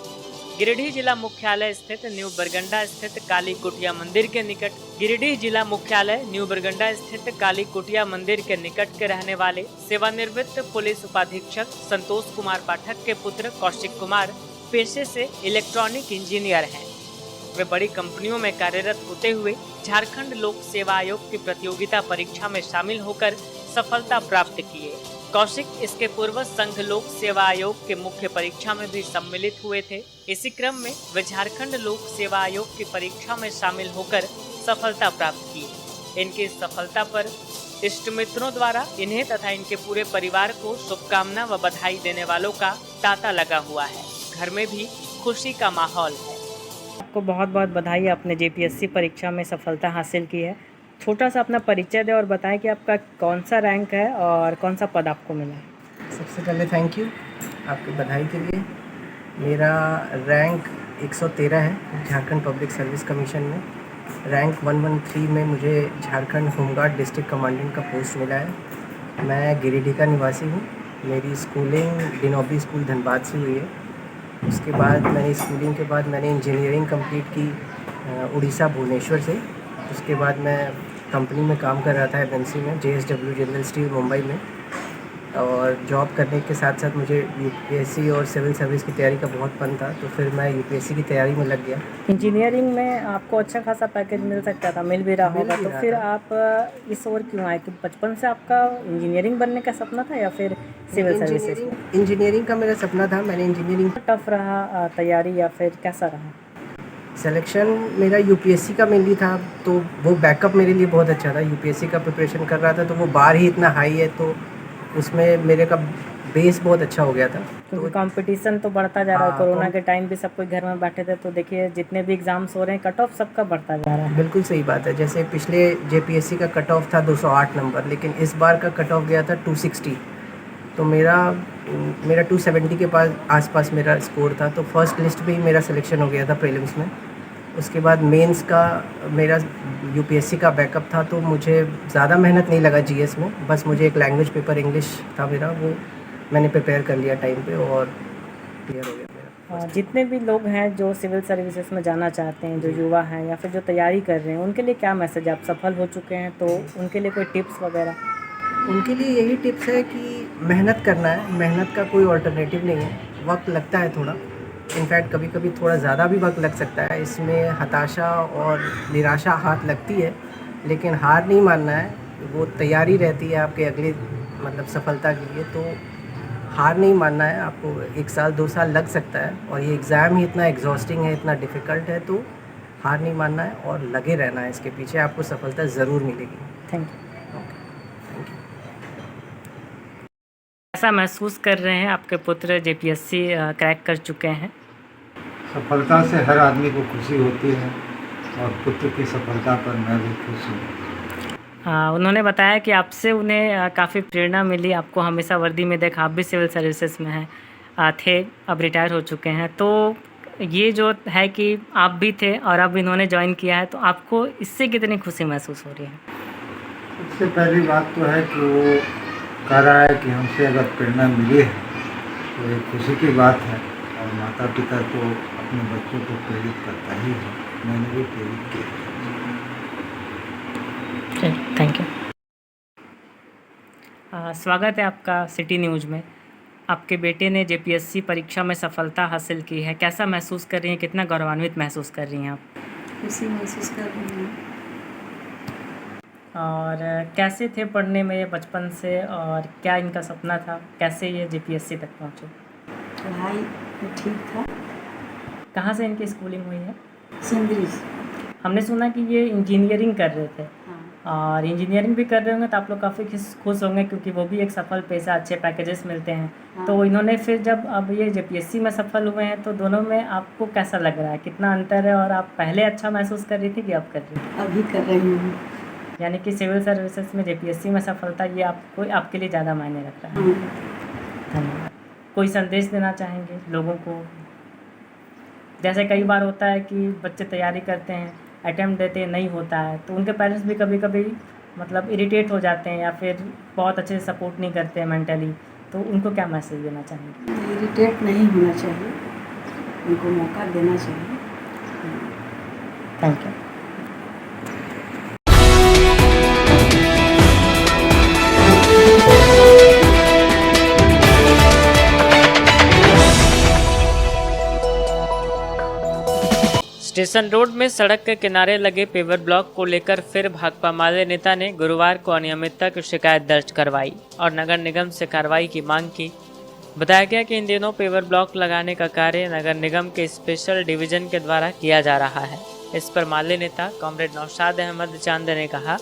गिरिडीह जिला मुख्यालय स्थित न्यू बरगंडा स्थित काली कुटिया मंदिर के निकट गिरिडीह जिला मुख्यालय न्यू बरगंडा स्थित काली कुटिया मंदिर के निकट के रहने वाले सेवानिवृत्त पुलिस उपाधीक्षक संतोष कुमार पाठक के पुत्र कौशिक कुमार पेशे से इलेक्ट्रॉनिक इंजीनियर हैं। वे बड़ी कंपनियों में कार्यरत होते हुए झारखंड लोक सेवा आयोग की प्रतियोगिता परीक्षा में शामिल होकर सफलता प्राप्त किए। कौशिक इसके पूर्व संघ लोक सेवा आयोग के मुख्य परीक्षा में भी सम्मिलित हुए थे। इसी क्रम में वे झारखंड लोक सेवा आयोग की परीक्षा में शामिल होकर सफलता प्राप्त की। इनकी इस सफलता पर इष्ट मित्रों द्वारा इन्हें तथा इनके पूरे परिवार को शुभकामना व बधाई देने वालों का तांता लगा हुआ है। घर में भी खुशी का माहौल है। आपको बहुत बहुत बधाई, आपने JPSC परीक्षा में सफलता हासिल की है। छोटा सा अपना परिचय दें और बताएं कि आपका कौन सा रैंक है और कौन सा पद आपको मिला है। सबसे पहले थैंक यू आपकी बधाई के लिए। मेरा रैंक 113 है झारखंड पब्लिक सर्विस कमीशन में। रैंक 113 में मुझे झारखंड होमगार्ड डिस्ट्रिक्ट कमांडेंट का पोस्ट मिला है। मैं गिरिडीह का निवासी हूँ। मेरी स्कूलिंग डिनोबी स्कूल धनबाद से हुई है। उसके बाद स्कूलिंग के बाद मैंने इंजीनियरिंग कंप्लीट की उड़ीसा भुवनेश्वर से। उसके बाद मैं कंपनी में काम कर रहा था MNC में, JSW जनरल स्टील मुंबई में। और जॉब करने के साथ साथ मुझे UPSC और सिविल सर्विस की तैयारी का बहुत मन था, तो फिर मैं UPSC की तैयारी में लग गया। इंजीनियरिंग में आपको अच्छा खासा पैकेज मिल सकता था, मिल भी रहा होगा, तो फिर आप इस ओर क्यों आए? कि बचपन से आपका इंजीनियरिंग बनने का सपना था या फिर सिविल सर्विसेज? इंजीनियरिंग का मेरा सपना था। मैंने इंजीनियरिंग। टफ रहा तैयारी या फिर कैसा रहा? सिलेक्शन मेरा UPSC का मेनली था, तो वो बैकअप मेरे लिए बहुत अच्छा था। UPSC का प्रिपरेशन कर रहा था, तो वो बार ही इतना हाई है, तो उसमें मेरे का बेस बहुत अच्छा हो गया था। क्योंकि कंपटीशन तो बढ़ता जा रहा है। कोरोना के टाइम भी सब कोई घर में बैठे थे, तो देखिए जितने भी एग्जाम्स हो रहे हैं, कट ऑफ सबका बढ़ता जा रहा है। बिल्कुल सही बात है। जैसे पिछले JPSC का कट ऑफ था 208 नंबर, लेकिन इस बार का कट ऑफ गया था 260। तो मेरा 270 के आसपास मेरा स्कोर था। तो फर्स्ट लिस्ट पे ही मेरा सिलेक्शन हो गया था प्रीलिम्स में। उसके बाद मेंस का मेरा UPSC का बैकअप था, तो मुझे ज़्यादा मेहनत नहीं लगा GS में। बस मुझे एक लैंग्वेज पेपर इंग्लिश था मेरा, वो मैंने प्रिपेयर कर लिया टाइम पे और क्लियर हो गया मेरा। जितने भी लोग हैं जो सिविल सर्विसेज में जाना चाहते हैं, जो युवा हैं या फिर जो तैयारी कर रहे हैं, उनके लिए क्या मैसेज? आप सफल हो चुके हैं तो उनके लिए कोई टिप्स वगैरह? उनके लिए यही टिप्स है कि मेहनत करना है, मेहनत का कोई अल्टरनेटिव नहीं है। वक्त लगता है थोड़ा, इनफैक्ट कभी कभी थोड़ा ज़्यादा भी वक्त लग सकता है, इसमें हताशा और निराशा हाथ लगती है, लेकिन हार नहीं मानना है। वो तैयारी रहती है आपके अगले मतलब सफलता के लिए, तो हार नहीं मानना है। आपको 1 साल 2 साल लग सकता है और ये एग्ज़ाम ही इतना एग्जॉस्टिंग है, इतना डिफ़िकल्ट है, तो हार नहीं मानना है और लगे रहना है इसके पीछे, आपको सफलता ज़रूर मिलेगी। Thank you. ऐसा महसूस कर रहे हैं आपके पुत्र जेपीएससी क्रैक कर चुके हैं? सफलता से हर आदमी को खुशी होती है और पुत्र की सफलता पर मैं भी खुश हूँ। उन्होंने बताया कि आपसे उन्हें काफ़ी प्रेरणा मिली, आपको हमेशा वर्दी में देखा, आप भी सिविल सर्विसेज में हैं थे, अब रिटायर हो चुके हैं, तो ये जो है कि आप भी थे और अब इन्होंने ज्वाइन किया है, तो आपको इससे कितनी खुशी महसूस हो रही है? सबसे पहली बात तो है कि वो कह रहा है कि हमसे अगर प्रेरणा मिली है तो ये खुशी की बात है, और माता पिता तो अपने बच्चों को प्रेरित करता ही है, मैंने भी प्रेरित किया। Thank you. स्वागत है आपका सिटी न्यूज़ में। आपके बेटे ने जेपीएससी परीक्षा में सफलता हासिल की है, कैसा महसूस कर रही हैं, कितना गौरवान्वित महसूस कर रही हैं आप? खुशी महसूस कर रही हूँ। और कैसे थे पढ़ने में ये बचपन से, और क्या इनका सपना था, कैसे ये जेपीएससी तक पहुँचे? पढ़ाई में ठीक था। कहाँ से इनकी स्कूलिंग हुई है? सिंदरी। हमने सुना कि ये इंजीनियरिंग कर रहे थे। हाँ। और इंजीनियरिंग भी कर रहे होंगे तो आप लोग काफ़ी खुश होंगे, क्योंकि वो भी एक सफल पेशा, अच्छे पैकेजेस मिलते हैं। हाँ। तो इन्होंने फिर जब अब ये जेपीएससी में सफल हुए हैं, तो दोनों में आपको कैसा लग रहा है, कितना अंतर है, और आप पहले अच्छा महसूस कर रही थी कि अब कर रही थी? अभी कर रही हूँ। यानी कि सिविल सर्विसेज में जेपीएससी में सफलता ये आपके लिए ज़्यादा मायने रख रहा है। धन्यवाद। कोई संदेश देना चाहेंगे लोगों को? जैसे कई बार होता है कि बच्चे तैयारी करते हैं, अटेम्प्ट देते हैं, नहीं होता है, तो उनके पेरेंट्स भी कभी कभी मतलब इरिटेट हो जाते हैं या फिर बहुत अच्छे से सपोर्ट नहीं करते हैं मेंटली, तो उनको क्या मैसेज देना चाहेंगे? इरिटेट नहीं होना चाहिए, उनको मौका देना चाहिए। Thank you. स्टेशन रोड में सड़क के किनारे लगे पेवर ब्लॉक को लेकर फिर भाकपा माले नेता ने गुरुवार को अनियमितता की शिकायत दर्ज करवाई और नगर निगम से कार्रवाई की मांग की। बताया गया कि इन दिनों पेवर ब्लॉक लगाने का कार्य नगर निगम के स्पेशल डिवीजन के द्वारा किया जा रहा है। इस पर माले नेता कॉमरेड नौशाद अहमद चांद ने कहा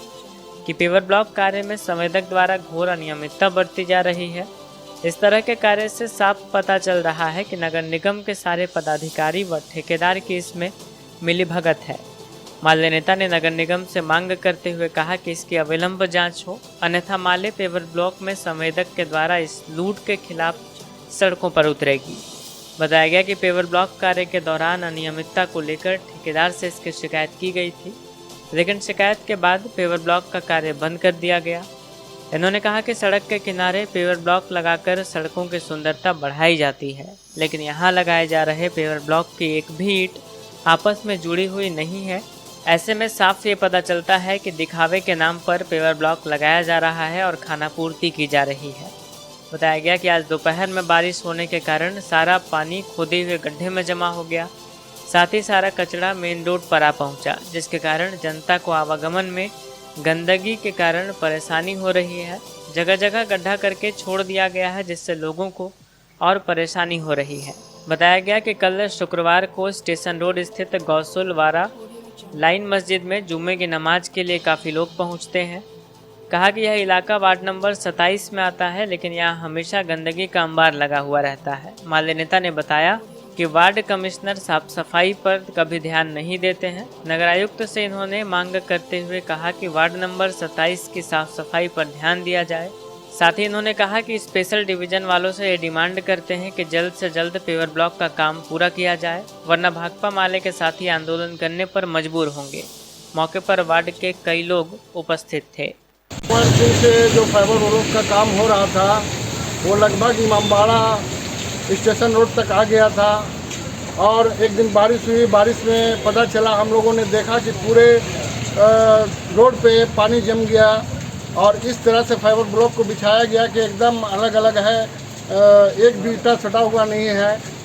कि पेवर ब्लॉक कार्य में संवेदक द्वारा घोर अनियमितता बरती जा रही है। इस तरह के कार्य से साफ पता चल रहा है कि नगर निगम के सारे पदाधिकारी व ठेकेदार की इसमें मिलीभगत है। माले नेता ने नगर निगम से मांग करते हुए कहा कि इसकी अविलंब जांच हो, अन्यथा माले पेवर ब्लॉक में संवेदक के द्वारा इस लूट के खिलाफ सड़कों पर उतरेगी। बताया गया कि पेवर ब्लॉक कार्य के दौरान अनियमितता को लेकर ठेकेदार से इसकी शिकायत की गई थी, लेकिन शिकायत के बाद पेवर ब्लॉक का कार्य बंद कर दिया गया। इन्होंने कहा कि सड़क के किनारे पेवर ब्लॉक लगाकर सड़कों की सुंदरता बढ़ाई जाती है, लेकिन यहाँ लगाए जा रहे पेवर ब्लॉक की एक भी ईंट आपस में जुड़ी हुई नहीं है। ऐसे में साफ ये पता चलता है कि दिखावे के नाम पर पेवर ब्लॉक लगाया जा रहा है और खानापूर्ति की जा रही है। बताया गया कि आज दोपहर में बारिश होने के कारण सारा पानी खोदे हुए गड्ढे में जमा हो गया, साथ ही सारा कचरा मेन रोड पर आ पहुंचा, जिसके कारण जनता को आवागमन में गंदगी के कारण परेशानी हो रही है। जगह जगह गड्ढा करके छोड़ दिया गया है, जिससे लोगों को और परेशानी हो रही है। बताया गया कि कल शुक्रवार को स्टेशन रोड स्थित गौसुल वारा लाइन मस्जिद में जुम्मे की नमाज के लिए काफ़ी लोग पहुंचते हैं। कहा कि यह इलाका वार्ड नंबर 27 में आता है, लेकिन यहाँ हमेशा गंदगी का अंबार लगा हुआ रहता है। माले नेता ने बताया कि वार्ड कमिश्नर साफ सफाई पर कभी ध्यान नहीं देते हैं। नगर आयुक्त से इन्होंने मांग करते हुए कहा कि वार्ड नंबर 27 की साफ सफाई पर ध्यान दिया जाए। साथ ही इन्होंने कहा कि स्पेशल डिवीजन वालों से ये डिमांड करते हैं कि जल्द से जल्द पेवर ब्लॉक का काम पूरा किया जाए, वरना भाकपा माले के साथी आंदोलन करने पर मजबूर होंगे। मौके पर वार्ड के कई लोग उपस्थित थे। से जो फाइबर रोड का काम हो रहा था वो लगभग इमामबाड़ा स्टेशन रोड तक आ गया था। और एक दिन बारिश हुई, बारिश में पता चला, हम लोगों ने देखा कि पूरे रोड पे पानी जम गया और इस तरह से फाइबर ब्लॉक को बिछाया गया कि एकदम अलग अलग है, एक भी ईंटा सटा हुआ नहीं है।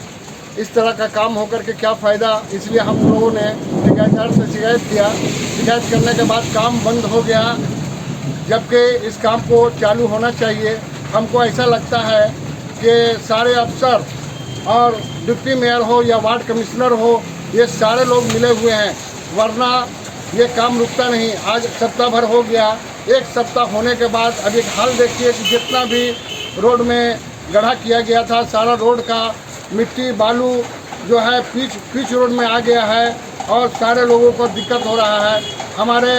इस तरह का काम होकर के क्या फ़ायदा, इसलिए हम लोगों ने ठेकेदार से शिकायत किया। शिकायत करने के बाद काम बंद हो गया, जबकि इस काम को चालू होना चाहिए। हमको ऐसा लगता है कि सारे अफसर और डिप्टी मेयर हो या वार्ड कमिश्नर हो, ये सारे लोग मिले हुए हैं, वरना ये काम रुकता नहीं। आज सप्ताह भर हो गया, एक सप्ताह होने के बाद अब एक हाल देखिए कि जितना भी रोड में गड्ढा किया गया था, सारा रोड का मिट्टी बालू जो है पिच रोड में आ गया है और सारे लोगों को दिक्कत हो रहा है। हमारे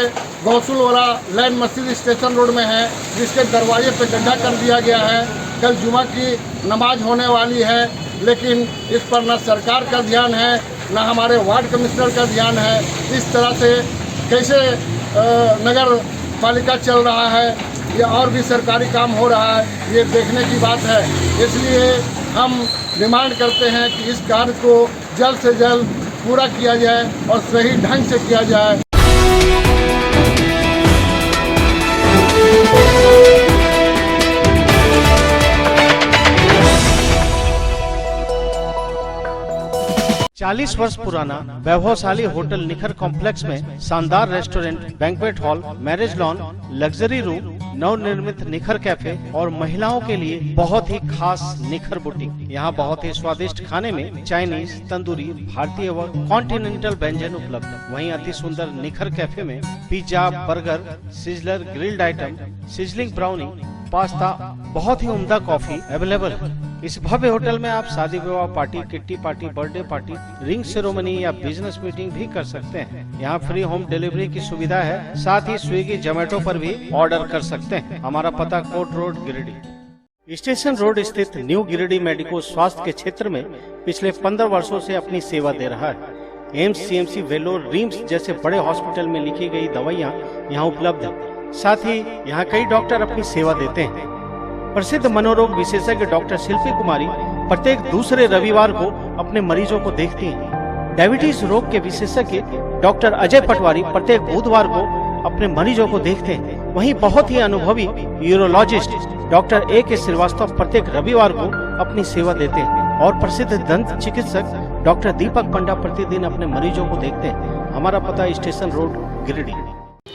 गौसुल वाला लैंड मस्जिद स्टेशन रोड में है, जिसके दरवाजे पे गड्ढा कर दिया गया है। कल जुमा की नमाज होने वाली है, लेकिन इस पर न सरकार का ध्यान है, न हमारे वार्ड कमिश्नर का ध्यान है। इस तरह से कैसे नगर पालिका चल रहा है या और भी सरकारी काम हो रहा है, ये देखने की बात है। इसलिए हम डिमांड करते हैं कि इस कार्य को जल्द से जल्द पूरा किया जाए और सही ढंग से किया जाए। चालीस वर्ष पुराना वैभवशाली होटल निखर कॉम्प्लेक्स में शानदार restaurant, banquet hall, marriage lawn, luxury room, नवनिर्मित निखर कैफे और महिलाओं के लिए बहुत ही खास निखर बुटीक। यहाँ बहुत ही स्वादिष्ट खाने में चाइनीज, तंदूरी, भारतीय व कॉन्टिनेंटल व्यंजन उपलब्ध। वहीं अति सुंदर निखर कैफे में pizza, burger, sizzler, grilled item, sizzling brownie, pasta, बहुत ही उम्दा कॉफी अवेलेबल है। इस भव्य होटल में आप शादी विवाह party, kitty party, birthday party, ring ceremony या बिजनेस मीटिंग भी कर सकते हैं। यहाँ फ्री होम डिलीवरी की सुविधा है, साथ ही स्विगी, जोमेटो पर भी ऑर्डर कर सकते हैं। हमारा पता Kot road, Giridih. Station road स्थित न्यू गिरिडीह मेडिको स्वास्थ्य के क्षेत्र में पिछले 15 वर्षों से अपनी सेवा दे रहा है। एम्स, सीएमसी, वेलोर, रिम्स जैसे बड़े हॉस्पिटल में लिखी गई दवाइयाँ यहाँ उपलब्ध है। साथ ही यहाँ कई डॉक्टर अपनी सेवा देते हैं। प्रसिद्ध मनोरोग विशेषज्ञ डॉक्टर शिल्पी कुमारी प्रत्येक दूसरे रविवार को अपने मरीजों को देखती हैं। डायबिटीज रोग के विशेषज्ञ डॉक्टर अजय पटवारी प्रत्येक बुधवार को अपने मरीजों को देखते हैं। वहीं बहुत ही अनुभवी यूरोलॉजिस्ट डॉक्टर A.K. श्रीवास्तव प्रत्येक रविवार को अपनी सेवा देते हैं और प्रसिद्ध दंत चिकित्सक डॉक्टर दीपक पंडा प्रतिदिन अपने मरीजों को देखते हैं। हमारा पता स्टेशन रोड, गिरिडीह।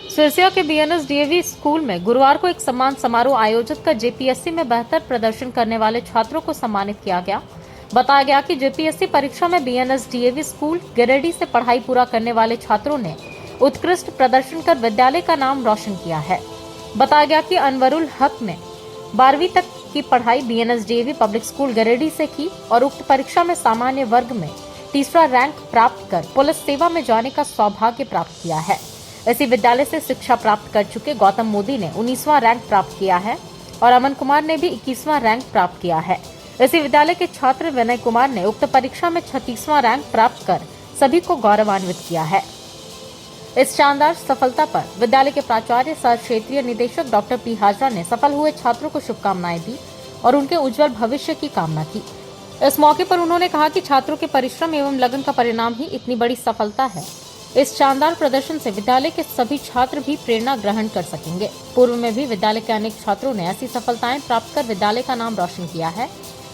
सिरसिया के BNS DAV स्कूल में गुरुवार को एक सम्मान समारोह आयोजित कर JPSC में बेहतर प्रदर्शन करने वाले छात्रों को सम्मानित किया गया। बताया गया कि JPSC परीक्षा में BNS DAV स्कूल गिरिडीह से पढ़ाई पूरा करने वाले छात्रों ने उत्कृष्ट प्रदर्शन कर विद्यालय का नाम रोशन किया है। बताया गया कि अनवरुल हक ने 12वीं तक की पढ़ाई BNS DAV public school Giridih से की और उक्त परीक्षा में सामान्य वर्ग में तीसरा रैंक प्राप्त कर पुलिस सेवा में जाने का सौभाग्य प्राप्त किया है। इसी विद्यालय से शिक्षा प्राप्त कर चुके गौतम मोदी ने 19वां रैंक प्राप्त किया है और अमन कुमार ने भी 21वां रैंक प्राप्त किया है। इसी विद्यालय के छात्र विनय कुमार ने उक्त परीक्षा में 36वां रैंक प्राप्त कर सभी को गौरवान्वित किया है। इस शानदार सफलता पर विद्यालय के प्राचार्य सह क्षेत्रीय निदेशक डॉक्टर P. हाजरा ने सफल हुए छात्रों को शुभकामनाएं दी और उनके उज्जवल भविष्य की कामना की। इस मौके पर उन्होंने कहा कि छात्रों के परिश्रम एवं लगन का परिणाम ही इतनी बड़ी सफलता है। इस शानदार प्रदर्शन से विद्यालय के सभी छात्र भी प्रेरणा ग्रहण कर सकेंगे। पूर्व में भी विद्यालय के अनेक छात्रों ने ऐसी सफलताएं प्राप्त कर विद्यालय का नाम रोशन किया है।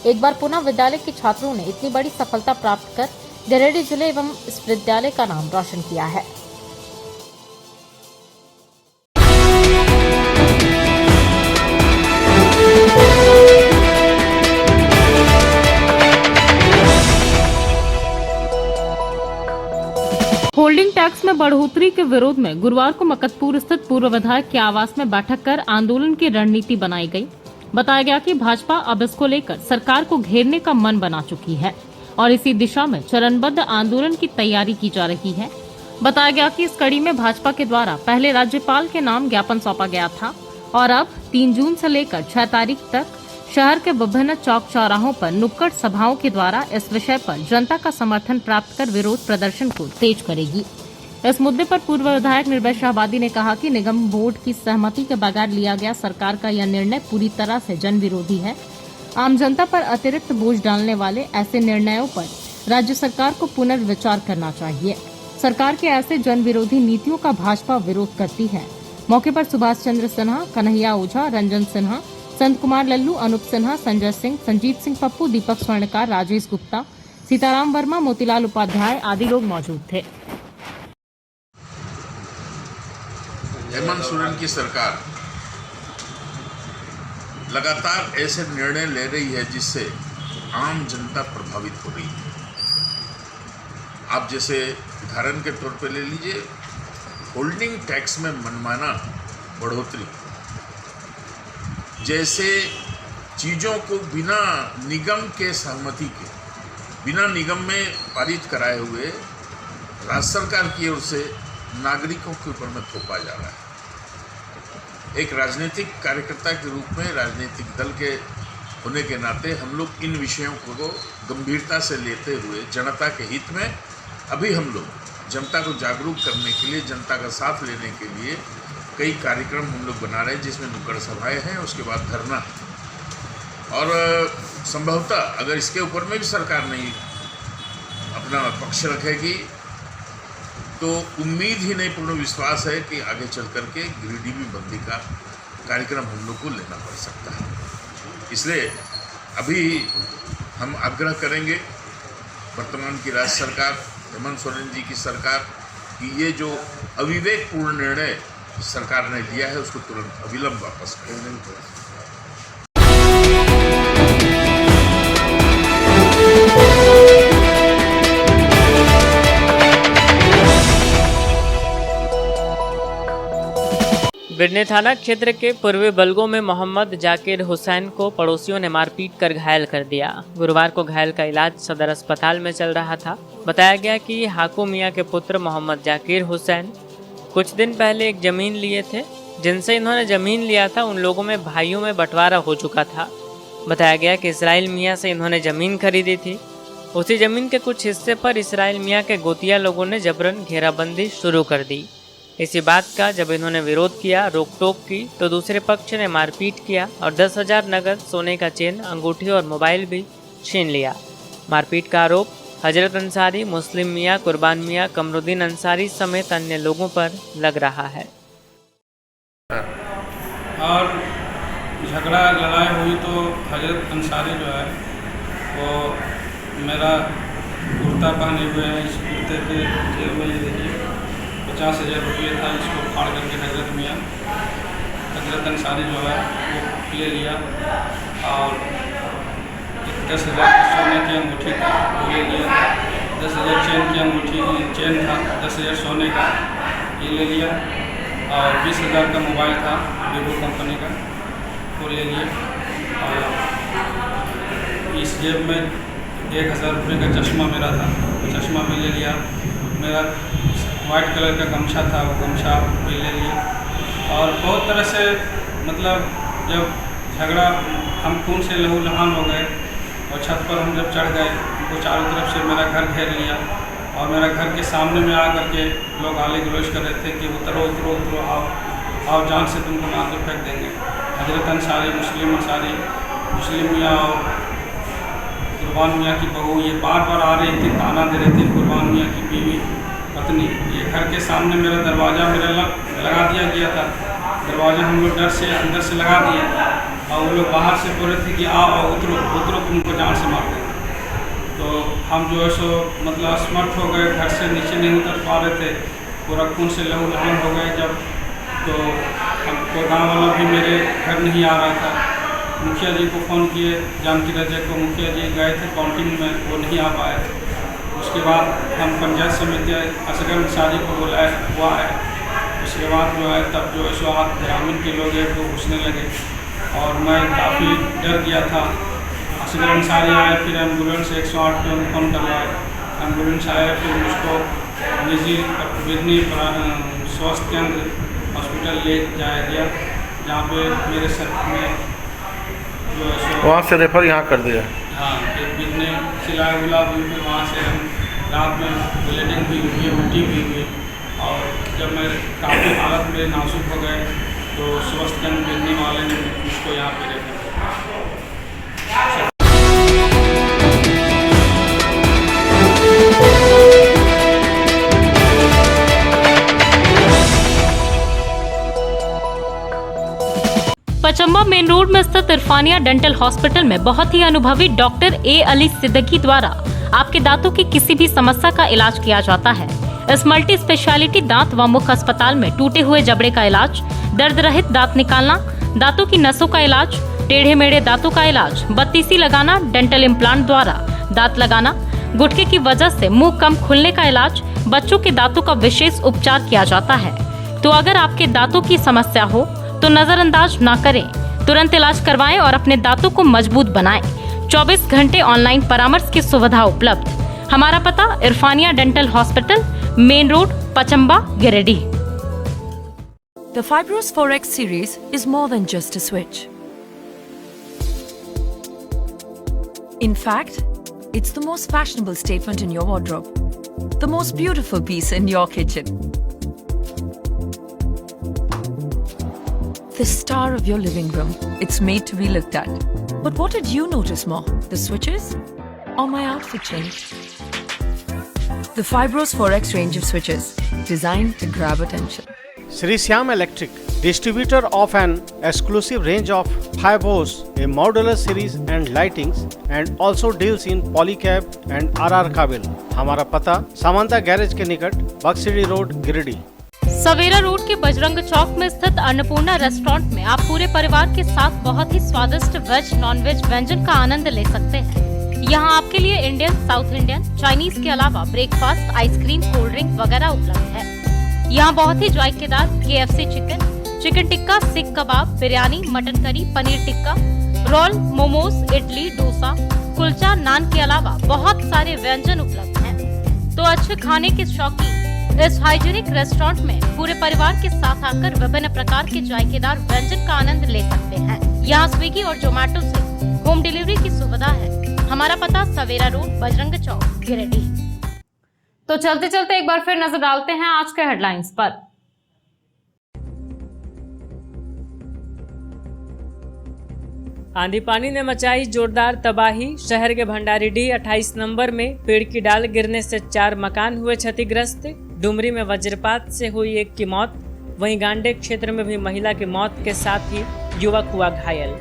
एक बार पुनः विद्यालय के छात्रों ने इतनी बड़ी सफलता प्राप्त कर गिरिडीह जिले एवं इस विद्यालय का नाम रोशन किया है। होल्डिंग टैक्स में बढ़ोतरी के विरोध में गुरुवार को मकतपुर स्थित पूर्व विधायक के आवास में बैठक कर आंदोलन की रणनीति बनाई गई। बताया गया कि भाजपा अब इसको लेकर सरकार को घेरने का मन बना चुकी है और इसी दिशा में चरणबद्ध आंदोलन की तैयारी की जा रही है। बताया गया कि इस कड़ी में भाजपा के द्वारा पहले राज्यपाल के नाम ज्ञापन सौंपा गया था और अब 3 जून से लेकर 6 तारीख तक शहर के विभिन्न चौक चौराहों पर नुक्कड़ सभाओं के द्वारा इस विषय पर जनता का समर्थन प्राप्त कर विरोध प्रदर्शन को तेज करेगी। इस मुद्दे पर पूर्व विधायक निर्भय शाहबादी ने कहा कि निगम बोर्ड की सहमति के बगैर लिया गया सरकार का यह निर्णय पूरी तरह से जन विरोधी है। आम जनता पर अतिरिक्त बोझ डालने वाले ऐसे निर्णयों पर राज्य सरकार को पुनर्विचार करना चाहिए। सरकार के ऐसे जन विरोधी नीतियों का भाजपा विरोध करती है। मौके पर सुभाष चंद्र सिन्हा, कन्हैया ओझा, रंजन सिन्हा, संत कुमार लल्लू, अनूप सिन्हा, संजय सिंह, संजीत सिंह पप्पू, दीपक स्वर्णकार, राजेश गुप्ता, सीताराम वर्मा, मोतीलाल उपाध्याय आदि लोग मौजूद थे। हेमंत सोरेन की सरकार लगातार ऐसे निर्णय ले रही है जिससे आम जनता प्रभावित हो रही है। आप जैसे उदाहरण के तौर पे ले लीजिए, होल्डिंग टैक्स में मनमाना बढ़ोतरी, जैसे चीज़ों को बिना निगम के सहमति के, बिना निगम में पारित कराए हुए राज्य सरकार की ओर से नागरिकों के ऊपर में थोपा जा रहा है। एक राजनीतिक कार्यकर्ता के रूप में, राजनीतिक दल के होने के नाते हम लोग इन विषयों को गंभीरता से लेते हुए जनता के हित में अभी हम लोग जनता को जागरूक करने के लिए, जनता का साथ लेने के लिए कई कार्यक्रम हम लोग बना रहे हैं, जिसमें नुक्कड़ सभाएं हैं, उसके बाद धरना, और संभवतः अगर इसके ऊपर में भी सरकार नहीं अपना पक्ष रखेगी तो उम्मीद ही नहीं, पूर्ण विश्वास है कि आगे चल कर के गिरिडीह में बंदी का कार्यक्रम हम लोग को लेना पड़ सकता है। इसलिए अभी हम आग्रह करेंगे वर्तमान की राज्य सरकार, हेमंत सोरेन जी की सरकार, कि ये जो अविवेकपूर्ण निर्णय सरकार ने लिया है उसको तुरंत अविलंब वापस करें। बिडनी थाना क्षेत्र के पूर्वी बलगों में मोहम्मद जाकिर हुसैन को पड़ोसियों ने मारपीट कर घायल कर दिया। गुरुवार को घायल का इलाज सदर अस्पताल में चल रहा था। बताया गया कि हाकू मियां के पुत्र मोहम्मद जाकिर हुसैन कुछ दिन पहले एक जमीन लिए थे। जिनसे इन्होंने जमीन लिया था उन लोगों में भाइयों में बंटवारा हो चुका था। बताया गया कि इसराइल मियां से इन्होंने जमीन खरीदी थी। उसी जमीन के कुछ हिस्से पर इसराइल मियां के गोतिया लोगों ने जबरन घेराबंदी शुरू कर दी। इसी बात का जब इन्होंने विरोध किया, रोक टोक की, तो दूसरे पक्ष ने मारपीट किया और 10,000 नगद सोने का चेन, अंगूठी और मोबाइल भी छीन लिया। मारपीट का आरोप हजरत अंसारी, मुस्लिम मियां, कुर्बान मियां, कमरुद्दीन अंसारी समेत अन्य लोगों पर लग रहा है। और झगड़ा लड़ाई हुई तो हजरत अंसारी जो है वो मेरा कुर्ता पहने हुए हैं। इस कुर्ते के जेब में ये देखिए 50,000 रुपये था, इसको फाड़ करके हजरत अंसारी जो है वो ले लिया और 10,000 सोने की अंगूठी था वो ले लिया। 10,000 चेन की अंगूठी चेन था, 10,000 सोने का ये ले लिया और 20,000 का मोबाइल था वीवो कंपनी का वो ले लिया। और इस जेब में 1,000 रुपये का चश्मा मेरा था, चश्मा भी ले लिया। मेरा वाइट कलर का गमछा था, वो गमछा भी ले लिया। और बहुत तरह से मतलब जब झगड़ा हम खून से लहू लहान हो गए और छत पर हम जब चढ़ गए, उनको चारों तरफ से मेरा घर घेर लिया और मेरा घर के सामने में आ करके लोग गाली गलौज कर रहे थे कि उतरो उतरो उतरो, आओ जान से तुमको मार के फेंक देंगे। हजरत अंसारी, मुस्लिम मियाँ और कुर्बान मियाँ की बहू ये बार बार आ रही थी, ताना दे रही थी। कुर्बान मियाँ की बीवी पत्नी, ये घर के सामने मेरा दरवाज़ा लगा दिया गया था। दरवाज़ा हम लोग डर से अंदर से लगा दिए और वो लोग बाहर से बोल रहे थे कि आओ उतरो उतरो, तुमको जान से मार देंगे। तो हम जो है सो मतलब असमर्थ हो गए, घर से नीचे नहीं उतर पा रहे थे, पूरा खून से लहू लहान हो गए जब। तो हमको गाँव वाला भी मेरे घर नहीं आ रहा था। मुखिया जी को फ़ोन किए, जानकी रजक को, मुखिया जी गए थे काउंटिंग में, वो नहीं आ पाए। उसके बाद हम पंचायत समिति असगर अंसारी को बुलाया, हुआ है। उसके बाद जो है तब जो है सो आप ग्रामीण के लोग हैं वो घुसने लगे और मैं काफ़ी डर गया था। असगर अंसारी आए, फिर एम्बुलेंस 108 पे फ़ोन करवाए। एम्बुलेंस आया, फिर मुझको निजी बिडनी स्वास्थ्य केंद्र हॉस्पिटल ले जाया गया, जहाँ पे मेरे सर में जो है सो वहाँ से रेफर यहाँ कर दिया। हाँ, एक बिडनी सिलाई गुलाब हुई, फिर वहाँ से हम रात में ब्लीडिंग भी हुई, उल्टी भी हुई। और जब मैं काफ़ी हालत में नाजुक हो गए तो स्वास्थ्य केंद्र बिडनी वाले ने मुझको यहाँ पे रेफर किया। मेन रोड में स्थित इरफानिया डेंटल हॉस्पिटल में बहुत ही अनुभवी डॉक्टर ए अली सिद्दीकी द्वारा आपके दांतों की किसी भी समस्या का इलाज किया जाता है। इस मल्टी स्पेशलिटी दांत व मुख अस्पताल में टूटे हुए जबड़े का इलाज, दर्द रहित दांत निकालना, दांतों की नसों का इलाज, टेढ़े मेढ़े दांतों का इलाज, बत्तीसी लगाना, डेंटल इम्प्लांट द्वारा दांत लगाना, गुटके की वजह से मुंह कम खुलने का इलाज, बच्चों के दांतों का विशेष उपचार किया जाता है। तो अगर आपके दांतों की समस्या हो तो नजरअंदाज ना करें, तुरंत इलाज करवाएं और अपने दांतों को मजबूत बनाएं। 24 घंटे ऑनलाइन परामर्श की सुविधा उपलब्ध। हमारा पता Irfania dental hospital, main road, Pachamba, Giridih. The Fibros 4X series is more than just a switch. In fact, it's the most fashionable statement in your wardrobe, the most beautiful piece in your kitchen, the star of your living room. It's made to be looked at. But what did you notice more, the switches or my outfit change? The Fibros 4X range of switches, designed to grab attention. Sri Syam Electric, distributor of an exclusive range of Fibros, a modular series and lightings, and also deals in polycab and RR cable. हमारा पता समांता garage के निकट बक्सिडी road, Giridih. सवेरा road के बजरंग चौक में स्थित Annapurna restaurant में आप पूरे परिवार के साथ बहुत ही स्वादिष्ट वेज नॉन वेज व्यंजन का आनंद ले सकते हैं। यहाँ आपके लिए इंडियन, साउथ इंडियन, चाइनीज के अलावा ब्रेकफास्ट, आइसक्रीम, कोल्ड ड्रिंक वगैरह उपलब्ध है। यहाँ बहुत ही जायकेदार KFC chicken, chicken tikka, seekh kebab, biryani, mutton curry, paneer tikka, roll, momos, idli, dosa, kulcha, naan के अलावा बहुत सारे व्यंजन उपलब्ध हैं। तो अच्छे खाने के शौकीन इस हाइजीनिक रेस्टोरेंट में पूरे परिवार के साथ आकर विभिन्न प्रकार के जायकेदार व्यंजन का आनंद ले सकते हैं। यहाँ स्विगी और जोमेटो से होम डिलीवरी की सुविधा है। हमारा पता सवेरा रोड, बजरंग चौक, गिरिडीह। तो चलते चलते एक बार फिर नजर डालते हैं आज के हेडलाइंस पर। आंधी पानी ने मचाई जोरदार तबाही। शहर के भंडारीडीह 28 नंबर में पेड़ की डाल गिरने से 4 मकान हुए क्षतिग्रस्त। डुमरी में वज्रपात से हुई एक की मौत। वहीं गांडे क्षेत्र में भी महिला की मौत के साथ ही युवक हुआ घायल।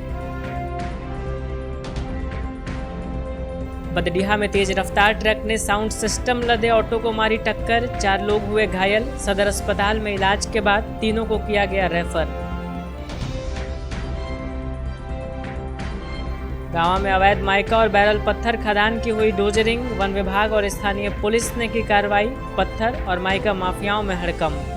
बदडीहा में तेज रफ्तार ट्रक ने साउंड सिस्टम लदे ऑटो को मारी टक्कर। 4 लोग हुए घायल। सदर अस्पताल में इलाज के बाद तीनों को किया गया रेफर। गांव में अवैध माइका और बैरल पत्थर खदान की हुई डोजरिंग। वन विभाग और स्थानीय पुलिस ने की कार्रवाई। पत्थर और माइका माफियाओं में हड़कंप।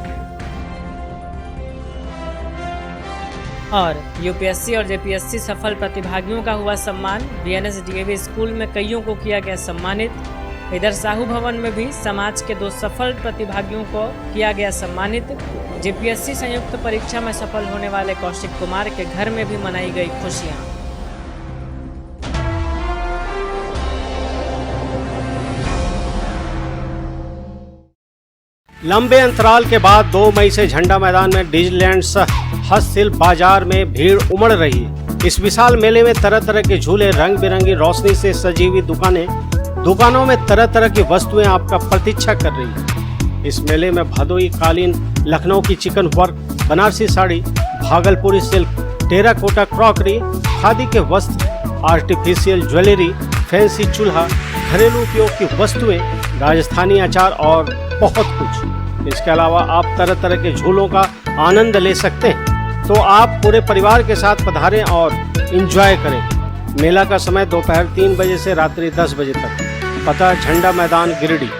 और यूपीएससी और जेपीएससी सफल प्रतिभागियों का हुआ सम्मान। बीएनएस डीएवी स्कूल में कईयों को किया गया सम्मानित। इधर साहू भवन में भी समाज के 2 सफल प्रतिभागियों को किया गया सम्मानित। जेपीएससी संयुक्त परीक्षा में सफल होने वाले कौशिक कुमार के घर में भी मनाई गई खुशियां। लंबे अंतराल के बाद 2 मई से झंडा मैदान में डिज्नीलैंड सह हस्तशिल्प बाजार में भीड़ उमड़ रही है। इस विशाल मेले में तरह तरह के झूले, रंग बिरंगी रोशनी से सजी हुई दुकानों में तरह तरह की वस्तुएं आपका प्रतीक्षा कर रही है। इस मेले में भदोई कालीन, लखनऊ की चिकन वर्क, बनारसी साड़ी, भागलपुरी सिल्क, टेराकोटा क्रॉकरी, खादी के वस्त्र, आर्टिफिशियल ज्वेलरी, फैंसी चूल्हा, घरेलू उपयोग की वस्तुएं, राजस्थानी अचार और बहुत कुछ। इसके अलावा आप तरह तरह के झूलों का आनंद ले सकते हैं। तो आप पूरे परिवार के साथ पधारें और एंजॉय करें। मेला का समय दोपहर 3 बजे से रात्रि 10 बजे तक। पता झंडा मैदान, गिरिडीह।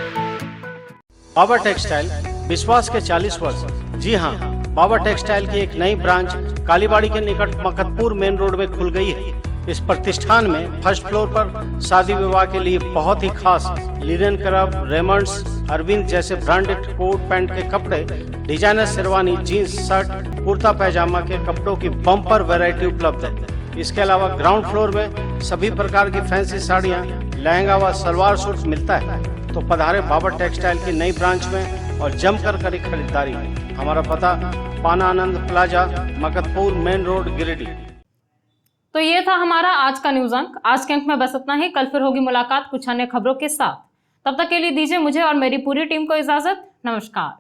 पावर टेक्सटाइल, विश्वास के 40 वर्ष। जी हाँ, पावर टेक्सटाइल की एक नई ब्रांच कालीबाड़ी के निकट मकतपुर मेन रोड में खुल गई है। इस प्रतिष्ठान में फर्स्ट फ्लोर पर शादी विवाह के लिए बहुत ही खास लिनन करब, रेमंड्स, अरविंद जैसे ब्रांडेड कोट पैंट के कपड़े, designer sherwani, jeans, shirt, kurta pyjama के कपड़ों की बम्पर वैरायटी उपलब्ध है। इसके अलावा ग्राउंड फ्लोर में सभी प्रकार की फैंसी साड़ियाँ, लहंगा व सलवार सूट मिलता है। तो पधारे बाबर टेक्सटाइल की नई ब्रांच में और जमकर करें खरीदारी। हमारा पता पाना Anand Plaza, Makatpur main road, Giridih. तो ये था हमारा आज का न्यूज अंक। आज के अंक में बस इतना ही। कल फिर होगी मुलाकात कुछ अन्य खबरों के साथ। तब तक के लिए दीजिए मुझे और मेरी पूरी टीम को इजाजत। नमस्कार।